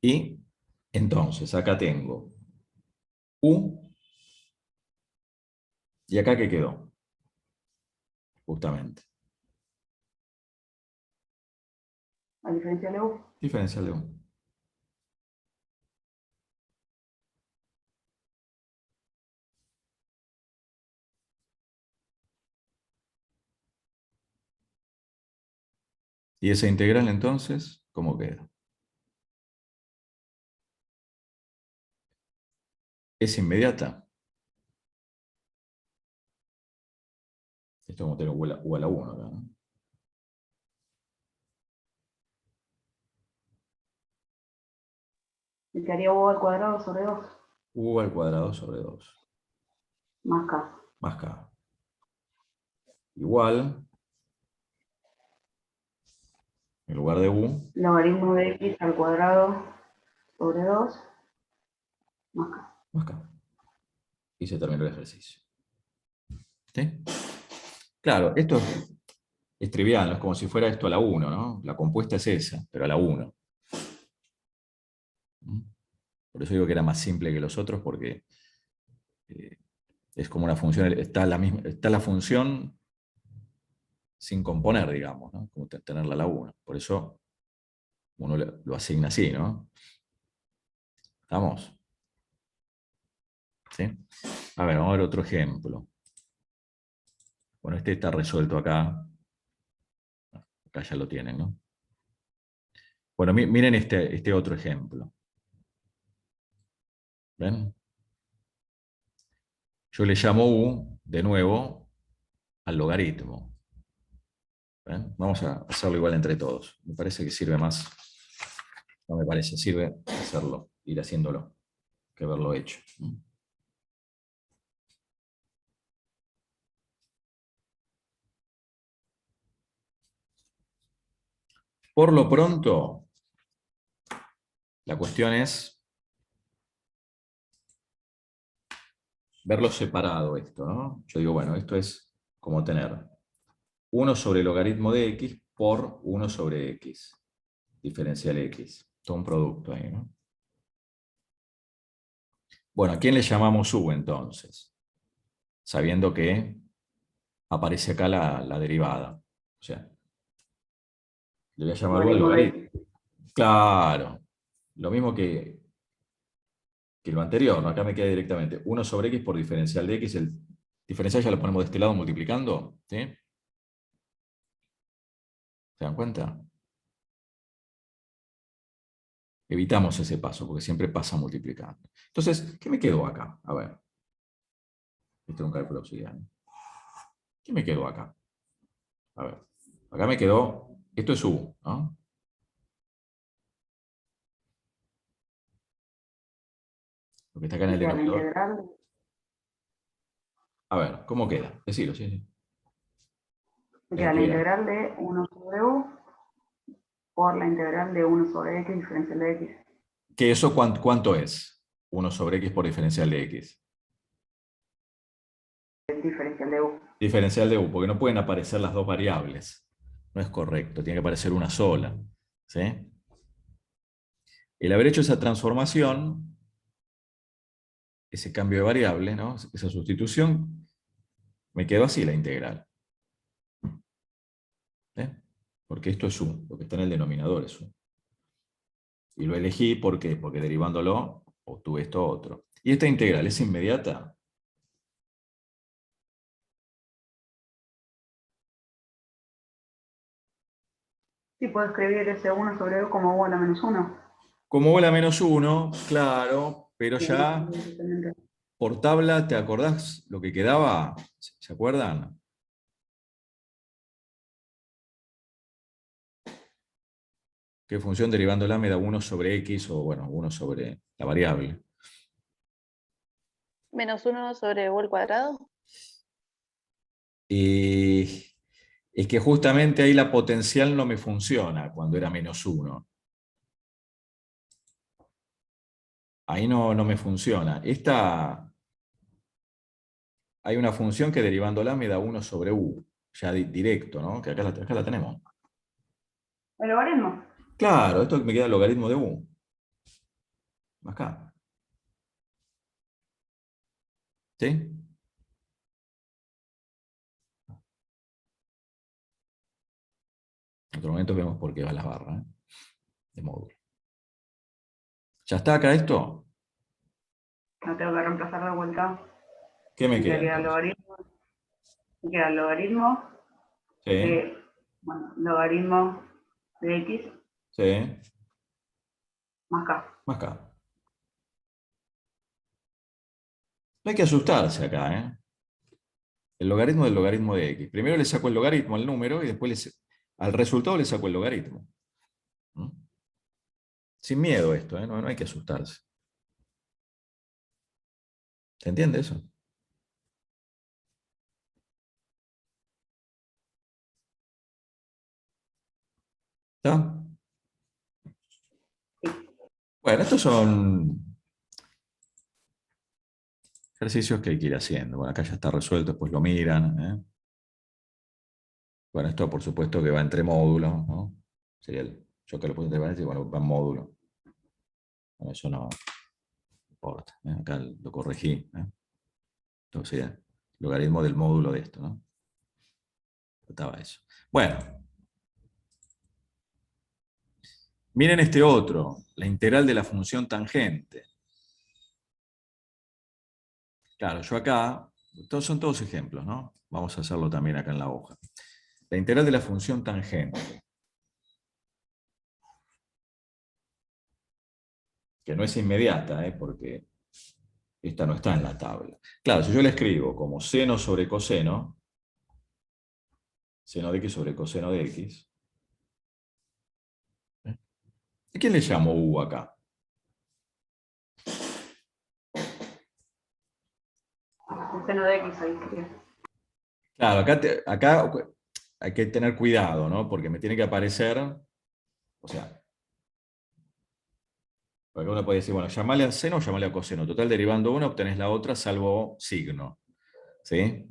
Y entonces acá tengo u, y acá ¿qué quedó? Justamente. La diferencial de U. Diferencial de u. ¿Y esa integral entonces, cómo queda? ¿Es inmediata? Esto como tener u a la 1 acá, ¿no? Me quedaría u al cuadrado sobre 2 U al cuadrado sobre 2. más k. Más k. Igual, en lugar de u, Logaritmo de x al cuadrado sobre 2 más k. más k. Y se terminó el ejercicio. ¿Sí? Claro, esto es trivial, ¿no? Es como si fuera esto a la 1, ¿no? La compuesta es esa, pero a la 1. Por eso digo que era más simple que los otros, porque es como una función, está la función sin componer, digamos, ¿no? Como tenerla a la 1. Por eso uno lo asigna así, ¿no? ¿Estamos? ¿Sí? A ver, vamos a ver otro ejemplo. Bueno, este está resuelto acá. Acá ya lo tienen, ¿no? Bueno, miren este otro ejemplo. ¿Ven? Yo le llamo u, de nuevo, al logaritmo. ¿Ven? Vamos a hacerlo igual entre todos. Me parece que sirve más. No me parece, sirve hacerlo, ir haciéndolo, que verlo hecho. Por lo pronto, la cuestión es verlo separado esto, ¿no? Yo digo, bueno, esto es como tener 1 sobre el logaritmo de x por 1 sobre x, diferencial x. Todo un producto ahí, ¿no? Bueno, ¿a quién le llamamos u entonces? Sabiendo que aparece acá la derivada. O sea, le voy a llamar u al Logaritmo de logaritmo. x. Claro, lo mismo que lo anterior, ¿no? Acá me queda directamente 1 sobre x por diferencial de x. El diferencial ya lo ponemos de este lado multiplicando, ¿sí? ¿Se dan cuenta? Evitamos ese paso, porque siempre pasa multiplicando. Entonces, ¿qué me quedó acá? A ver. Este es un cálculo auxiliar. ¿Qué me quedó acá? A ver. Acá me quedó, esto es u, ¿no? Lo que está acá en Me el queda la denominador. integral. A ver, ¿cómo queda? Decilo, sí, sí. Me La queda la integral. integral de 1 sobre u por la integral de 1 sobre x diferencial de x. ¿Que eso cuánto es? 1 sobre x por diferencial de x. Diferencial de u. Diferencial de u, porque no pueden aparecer las dos variables. No es correcto, tiene que aparecer una sola. ¿Sí? El haber hecho esa transformación, ese cambio de variable, ¿no? Esa sustitución, me quedó así la integral. ¿Sí? Porque esto es u, lo que está en el denominador es u. Y lo elegí, ¿por qué? Porque derivándolo obtuve esto otro. ¿Y esta integral es inmediata? Sí, puedo escribir ese 1 sobre u como u a la menos 1. Como u a la menos 1, claro, pero ya por tabla, ¿te acordás lo que quedaba? ¿Se acuerdan? ¿Qué función derivándola me da 1 sobre x o, bueno, 1 sobre la variable? Menos 1 sobre u al cuadrado. Y es que justamente ahí la potencial no me funciona cuando era menos 1. Ahí no me funciona. Hay una función que derivándola me da 1 sobre u, ya directo, ¿no? Que acá la tenemos. El logaritmo. Claro, esto me queda el logaritmo de u. Acá. ¿Sí? En otro momento vemos por qué va la barra, ¿eh? De módulo. ¿Ya está acá esto? No tengo que reemplazar de vuelta. ¿Qué me Me queda queda el entonces? logaritmo. Me queda el logaritmo Sí, de, bueno, logaritmo de x sí, más k. más acá. No hay que asustarse acá, ¿eh? El logaritmo del logaritmo de x. Primero le saco el logaritmo al número y después al resultado le saco el logaritmo. ¿Mm? Sin miedo esto, ¿eh? No hay que asustarse. ¿Se entiende eso? ¿Está? Bueno, estos son ejercicios que hay que ir haciendo. Bueno, acá ya está resuelto, después lo miran, ¿eh? Bueno, esto por supuesto que va entre módulos, ¿no? Sería yo que lo puse entre paréntesis, bueno, va en módulo. Bueno, eso no importa, ¿eh? Acá lo corregí, ¿eh? Entonces sería logaritmo del módulo de esto, ¿no? Estaba eso. Bueno, miren este otro, la integral de la función tangente. Claro, yo acá, son todos ejemplos, ¿no? Vamos a hacerlo también acá en la hoja. La integral de la función tangente, que no es inmediata, ¿eh? Porque esta no está en la tabla. Claro, si yo la escribo como seno sobre coseno, seno de x sobre coseno de x, ¿eh? ¿A quién le llamo u acá? El seno de x ahí sería. Claro, acá hay que tener cuidado, ¿no? Porque me tiene que aparecer, o sea, porque uno puede decir, bueno, llamale a seno o llamale a coseno. Total, derivando una, obtenés la otra, salvo signo. ¿Sí?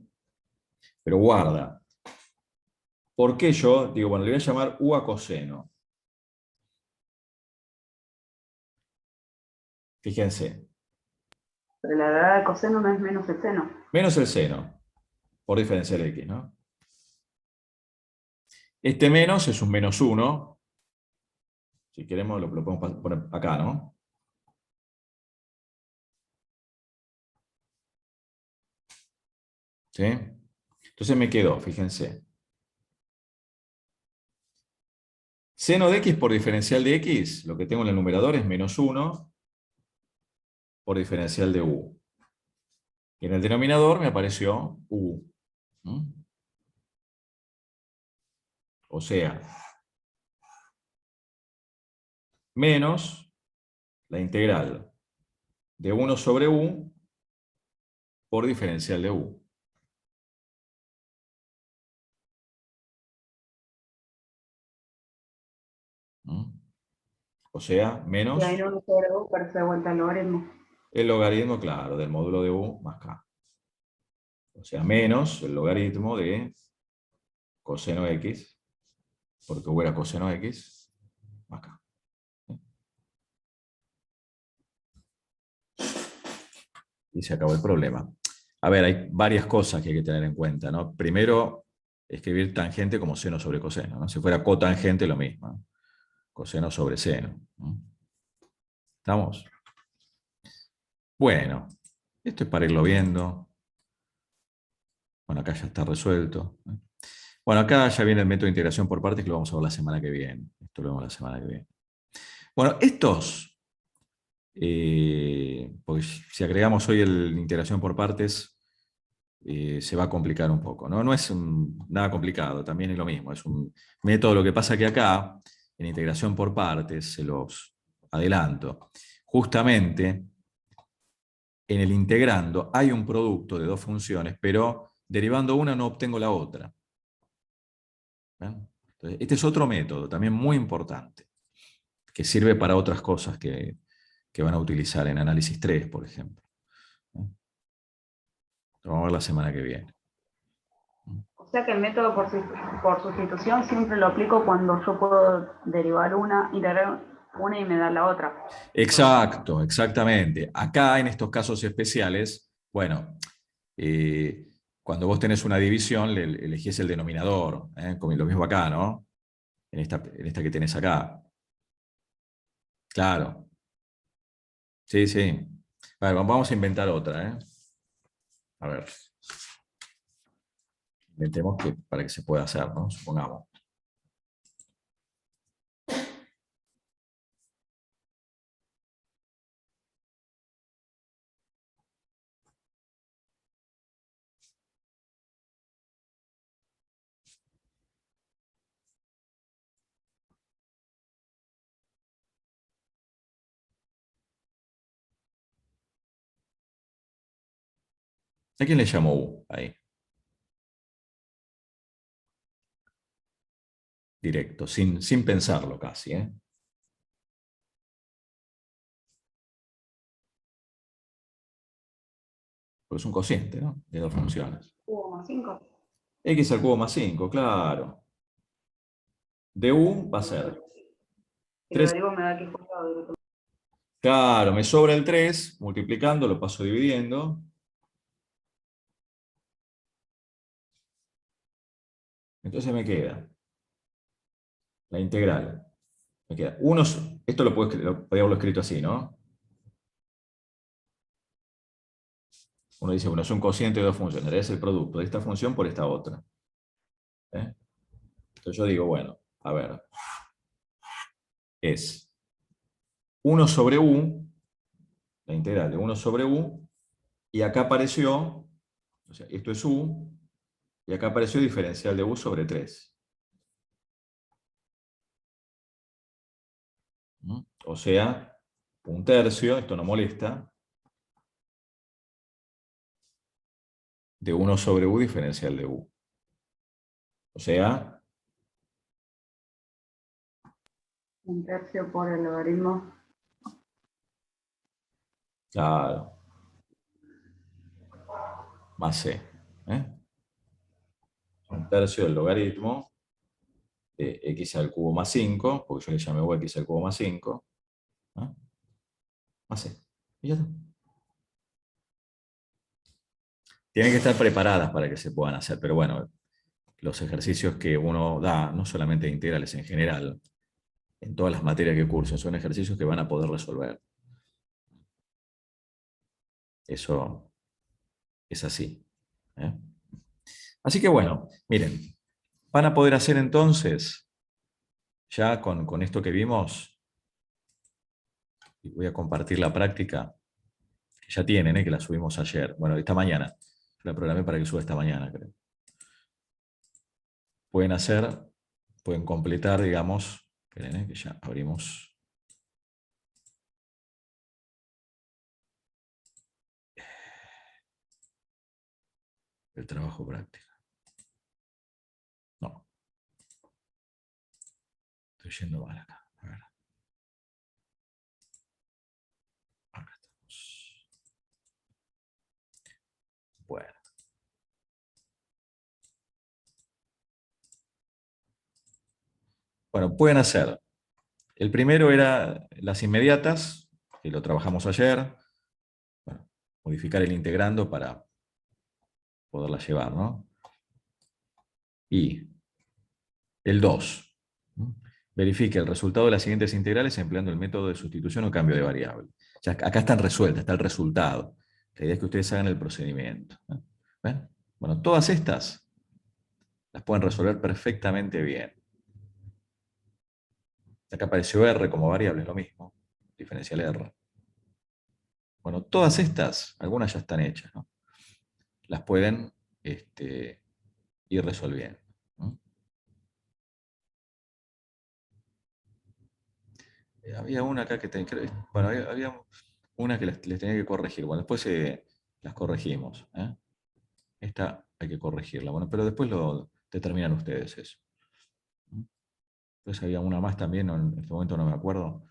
Pero guarda. ¿Por qué yo? Digo, bueno, le voy a llamar u a coseno. Fíjense. Pero la verdad de coseno no es menos el seno. Menos el seno, por diferencial x, ¿no? Este menos es un menos 1. Si queremos, lo podemos poner acá, ¿no? ¿Sí? Entonces me quedó, fíjense. Seno de x por diferencial de x, lo que tengo en el numerador es menos 1 por diferencial de u. Y en el denominador me apareció u. ¿Mm? O sea, menos la integral de 1 sobre u por diferencial de u. ¿Mm? O sea, Y ahí menos no nos sobre u, pero se da vuelta al logaritmo. el logaritmo, claro, del módulo de u más k. O sea, menos el logaritmo de coseno x, porque u era coseno x, más k. Y se acabó el problema. A ver, hay varias cosas que hay que tener en cuenta, ¿no? Primero, escribir tangente como seno sobre coseno, ¿no? Si fuera cotangente, lo mismo, ¿no? Coseno sobre seno, ¿no? ¿Estamos? Bueno, esto es para irlo viendo. Bueno, acá ya está resuelto, ¿eh? Bueno, acá ya viene el método de integración por partes que lo vamos a ver la semana que viene. Esto lo vemos la semana que viene. Bueno, estos, pues si agregamos hoy la integración por partes, se va a complicar un poco, ¿no? No es nada complicado, también es lo mismo. Es un método, lo que pasa que acá, en integración por partes, se los adelanto. Justamente, en el integrando hay un producto de dos funciones, pero derivando una no obtengo la otra. ¿Ven? Entonces, este es otro método, también muy importante, que sirve para otras cosas que van a utilizar en análisis 3, por ejemplo. ¿No? Lo vamos a ver la semana que viene. O sea que el método por sustitución siempre lo aplico cuando yo puedo derivar una, integrar una y me da la otra. Exacto, exactamente. Acá, en estos casos especiales, bueno, cuando vos tenés una división, elegís el denominador, como lo mismo acá, ¿no? En esta que tenés acá. Claro, sí, sí. Vale, vamos a inventar otra, ¿eh? A ver, inventemos para que se pueda hacer, ¿no? Supongamos. ¿A quién le llamo U? Ahí. Directo, sin pensarlo casi, ¿eh? Porque es un cociente, ¿no? De dos funciones. U más 5. X al cubo más 5, claro. De U va a ser El 3. logaritmo me da que es cuadrado directamente. Claro, me sobra el 3, multiplicando, lo paso dividiendo. Entonces me queda la integral. Me queda 1, esto podría haberlo escrito así, ¿no? Uno dice, bueno, es un cociente de dos funciones, es el producto de esta función por esta otra. ¿Eh? Entonces yo digo, bueno, a ver, es 1 sobre U, la integral de 1 sobre U, y acá apareció, o sea, esto es U, y acá apareció diferencial de U sobre 3. O sea, un tercio, esto no molesta, de 1 sobre U diferencial de U. O sea, Un tercio por el logaritmo. claro, más C. ¿Eh? Un tercio del logaritmo de x al cubo más 5, porque yo le llamé U x al cubo más 5, ¿eh? Más C. Y ya está. Tienen que estar preparadas para que se puedan hacer, pero bueno, los ejercicios que uno da, no solamente de integrales en general, en todas las materias que cursan, son ejercicios que van a poder resolver. Eso es así. ¿Eh? Así que bueno, miren, van a poder hacer entonces, ya con esto que vimos, y voy a compartir la práctica, que ya tienen, que la subimos ayer, bueno, esta mañana, yo la programé para que suba esta mañana, creo. Pueden hacer, pueden completar, digamos, esperen, que ya abrimos el trabajo práctico. No, estoy yendo mal acá. A ver. Acá estamos. Bueno. Bueno, pueden hacer. El primero era las inmediatas, que lo trabajamos ayer. Bueno, modificar el integrando para poderla llevar, ¿no? Y el 2. Verifique el resultado de las siguientes integrales empleando el método de sustitución o cambio de variable. O sea, acá están resueltas, está el resultado. La idea es que ustedes hagan el procedimiento. ¿Ven? Bueno, todas estas las pueden resolver perfectamente bien. Acá apareció R como variable, es lo mismo. Diferencial R. Bueno, todas estas, algunas ya están hechas, ¿no? Las pueden ir resolviendo, ¿no? Había una acá que bueno, había una que les tenía que corregir. Bueno, después las corregimos. Esta hay que corregirla. Bueno, pero después lo determinan ustedes eso. Después había una más también, en este momento no me acuerdo.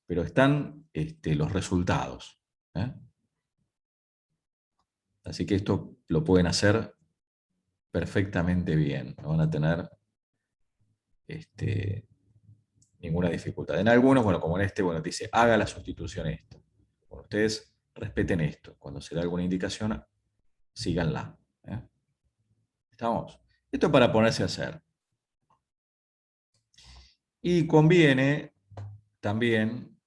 Pero están los resultados. Así que esto lo pueden hacer perfectamente bien. No van a tener ninguna dificultad. En algunos, bueno, como en este, bueno, te dice, haga la sustitución esta. Bueno, ustedes respeten esto. Cuando se da alguna indicación, síganla. ¿Estamos? Esto es para ponerse a hacer. Y conviene también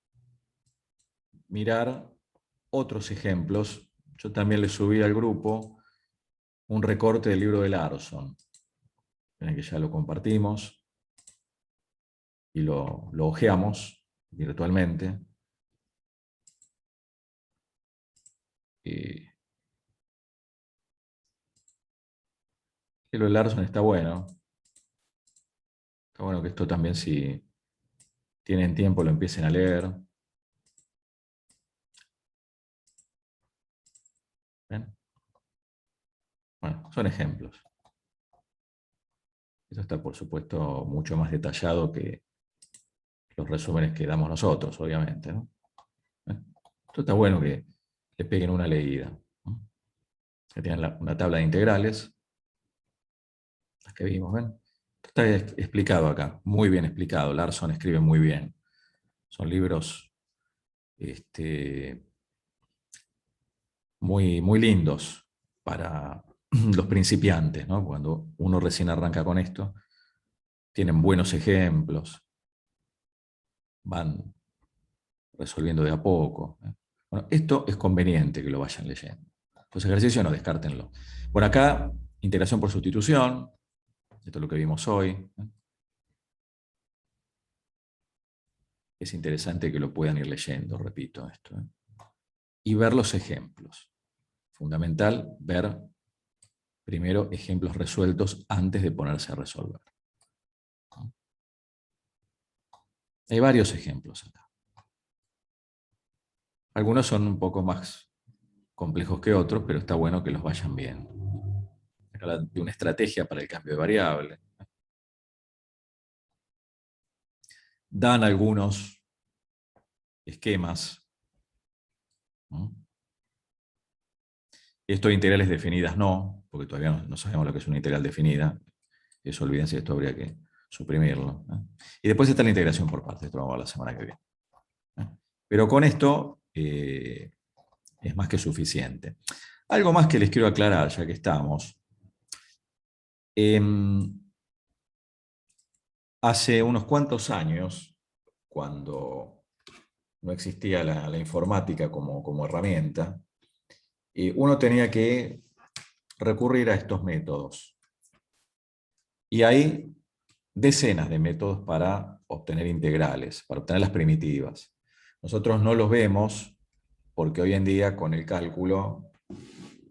mirar otros ejemplos. Yo también le subí al grupo un recorte del libro de Larson, en el que ya lo compartimos y lo hojeamos virtualmente. Y el libro de Larson está bueno. Está bueno que esto también, si tienen tiempo, lo empiecen a leer. ¿Ven? Bueno, son ejemplos. Eso está, por supuesto, mucho más detallado que los resúmenes que damos nosotros, obviamente, ¿no? Esto está bueno que le peguen una leída, ¿no? Que tienen una tabla de integrales, las que vimos, ¿ven? Esto está explicado acá, muy bien explicado. Larson escribe muy bien. Son libros muy, muy lindos para los principiantes, ¿no? Cuando uno recién arranca con esto, tienen buenos ejemplos, van resolviendo de a poco, ¿eh? Bueno, esto es conveniente que lo vayan leyendo. Los ejercicios no descártenlo. Bueno, acá, integración por sustitución, esto es lo que vimos hoy, ¿eh? Es interesante que lo puedan ir leyendo, repito esto, ¿eh? Y ver los ejemplos. Fundamental ver primero ejemplos resueltos antes de ponerse a resolver. Hay varios ejemplos acá. Algunos son un poco más complejos que otros, pero está bueno que los vayan viendo. Habla de una estrategia para el cambio de variable. Dan algunos esquemas, ¿no? Esto de integrales definidas no, porque todavía no sabemos lo que es una integral definida. Eso olvídense, esto habría que suprimirlo, ¿eh? Y después está la integración por partes, esto lo vamos a ver la semana que viene, ¿eh? Pero con esto es más que suficiente. Algo más que les quiero aclarar, ya que estamos. Hace unos cuantos años, cuando no existía la informática como herramienta, uno tenía que recurrir a estos métodos. Y hay decenas de métodos para obtener integrales, para obtener las primitivas. Nosotros no los vemos porque hoy en día con el cálculo,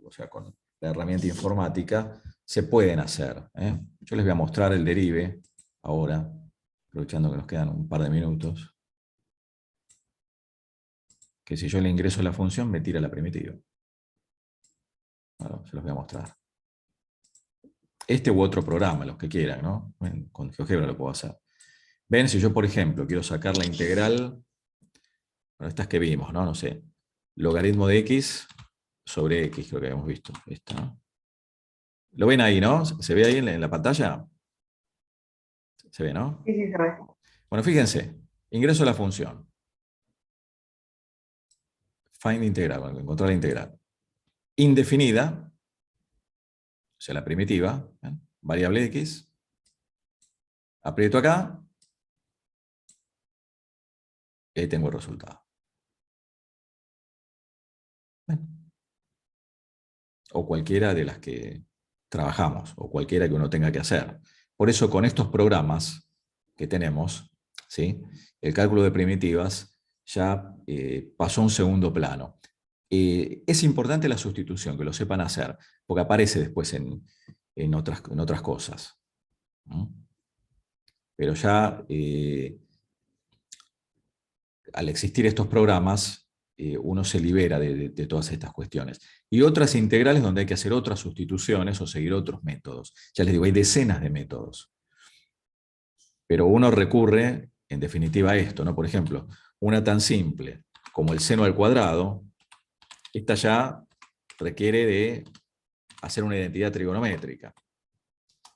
o sea, con la herramienta informática, se pueden hacer, ¿eh? Yo les voy a mostrar el derive ahora, aprovechando que nos quedan un par de minutos, que si yo le ingreso la función me tira la primitiva. Bueno, se los voy a mostrar. Este u otro programa, los que quieran, ¿no? Con GeoGebra lo puedo hacer. Ven, si yo, por ejemplo, quiero sacar la integral, bueno, estas que vimos, ¿no? No sé, logaritmo de x sobre x, creo que habíamos visto. Esta, ¿no? Lo ven ahí, ¿no? ¿Se ve ahí en la pantalla? ¿Se ve, no? Sí, sí, se ve. Bueno, fíjense, ingreso la función. Find integral, bueno, encontrar la integral. Indefinida, o sea, la primitiva, ¿ven? Variable x. Aprieto acá, y ahí tengo el resultado. ¿Ven? O cualquiera de las que trabajamos, o cualquiera que uno tenga que hacer. Por eso con estos programas que tenemos, ¿sí? El cálculo de primitivas ya pasó a un segundo plano. Es importante la sustitución, que lo sepan hacer, porque aparece después en otras cosas. ¿No? Pero ya al existir estos programas, uno se libera de todas estas cuestiones. Y otras integrales donde hay que hacer otras sustituciones o seguir otros métodos. Ya les digo, hay decenas de métodos. Pero uno recurre, en definitiva, a esto, ¿no? Por ejemplo, una tan simple como el seno al cuadrado, esta ya requiere de hacer una identidad trigonométrica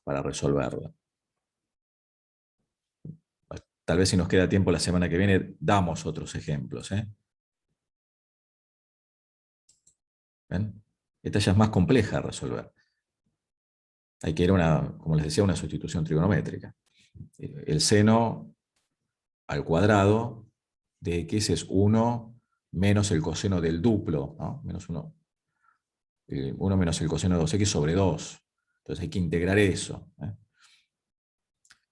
para resolverla. Tal vez si nos queda tiempo la semana que viene, damos otros ejemplos, ¿eh? ¿Ven? Esta ya es más compleja de resolver. Hay que ir a como les decía, una sustitución trigonométrica. El seno al cuadrado de x es 1 menos el coseno del duplo, ¿no? Menos 1. 1 menos el coseno de 2x sobre 2. Entonces hay que integrar eso, ¿eh?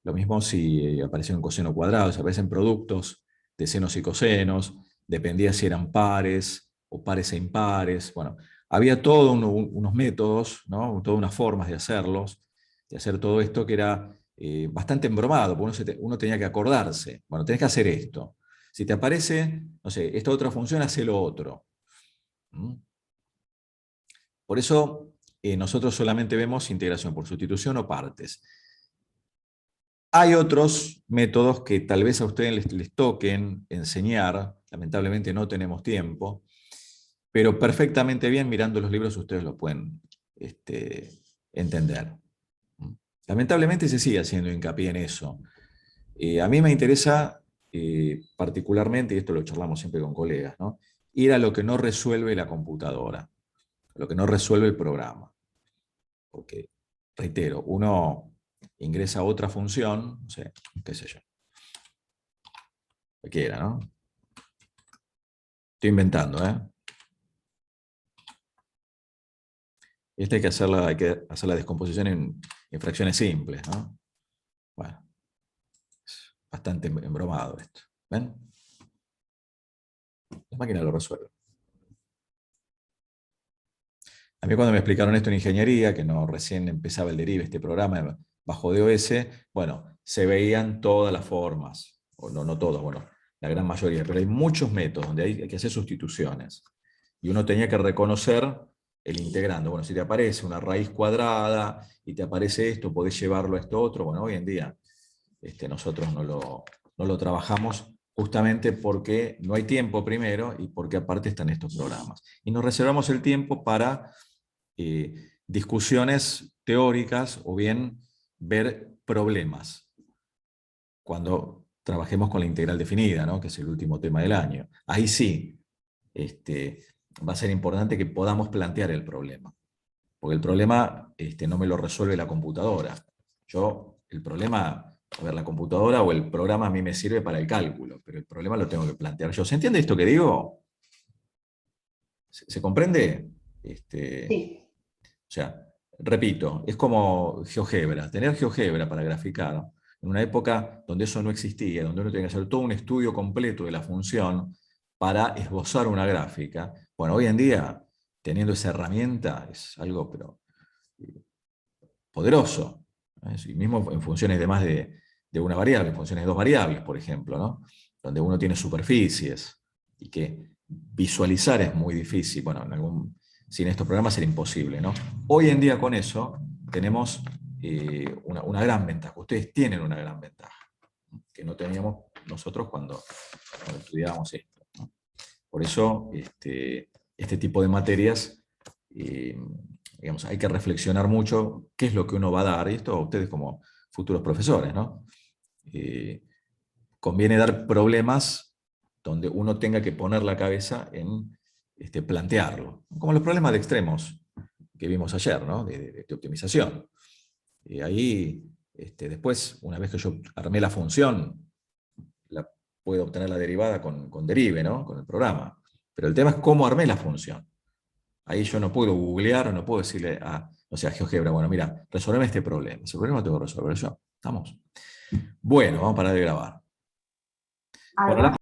Lo mismo si aparece un coseno cuadrado, si aparecen productos de senos y cosenos, dependía si eran pares o pares e impares. Bueno, había todos unos métodos, ¿no? Todas unas formas de hacerlos, de hacer todo esto que era bastante embromado, porque uno tenía que acordarse. Bueno, tenés que hacer esto. Si te aparece, no sé, esta otra función, hace lo otro. ¿Mm? Por eso nosotros solamente vemos integración por sustitución o partes. Hay otros métodos que tal vez a ustedes les toquen enseñar, lamentablemente no tenemos tiempo, pero perfectamente bien mirando los libros ustedes lo pueden entender. Lamentablemente se sigue haciendo hincapié en eso. A mí me interesa particularmente, y esto lo charlamos siempre con colegas, ¿no? Ir a lo que no resuelve la computadora, lo que no resuelve el programa. Porque, reitero, uno ingresa otra función, no sé, qué sé yo, cualquiera, ¿no? Estoy inventando, ¿eh? Hay que hacer la descomposición en fracciones simples, ¿no? Bueno, es bastante embromado esto. ¿Ven? La máquina lo resuelve. A mí cuando me explicaron esto en ingeniería, que no recién empezaba el derive, este programa bajo DOS, bueno, se veían todas las formas, o no todas, bueno, la gran mayoría, pero hay muchos métodos donde hay que hacer sustituciones. Y uno tenía que reconocer el integrando. Bueno, si te aparece una raíz cuadrada y te aparece esto, podés llevarlo a esto otro. Bueno, hoy en día nosotros no lo trabajamos justamente porque no hay tiempo primero y porque aparte están estos programas. Y nos reservamos el tiempo para discusiones teóricas o bien ver problemas cuando trabajemos con la integral definida, ¿no? Que es el último tema del año. Ahí sí va a ser importante que podamos plantear el problema, porque el problema no me lo resuelve la computadora. El problema, a ver, la computadora o el programa a mí me sirve para el cálculo, pero el problema lo tengo que plantear yo. ¿Se entiende esto que digo? ¿Se comprende? Sí. O sea, repito, es como GeoGebra. Tener GeoGebra para graficar, en una época donde eso no existía, donde uno tenía que hacer todo un estudio completo de la función para esbozar una gráfica. Bueno, hoy en día, teniendo esa herramienta, es algo pero poderoso. Y mismo en funciones de más de una variable, en funciones de dos variables, por ejemplo, ¿no? Donde uno tiene superficies y que visualizar es muy difícil. Bueno, sin estos programas era imposible, ¿no? Hoy en día con eso tenemos una gran ventaja. Ustedes tienen una gran ventaja que no teníamos nosotros cuando estudiábamos esto, ¿no? Por eso este tipo de materias, digamos, hay que reflexionar mucho qué es lo que uno va a dar, y esto a ustedes como futuros profesores, ¿no? Conviene dar problemas donde uno tenga que poner la cabeza en plantearlo, como los problemas de extremos que vimos ayer, ¿no? de optimización. Ahí, después, una vez que yo armé la función, puedo obtener la derivada con derive, ¿no? Con el programa. Pero el tema es cómo armé la función. Ahí yo no puedo googlear o no puedo decirle a GeoGebra, bueno, mira, resolveme este problema. Ese problema lo tengo que resolver yo. ¿Estamos? Bueno, vamos a parar de grabar. Bueno, Además,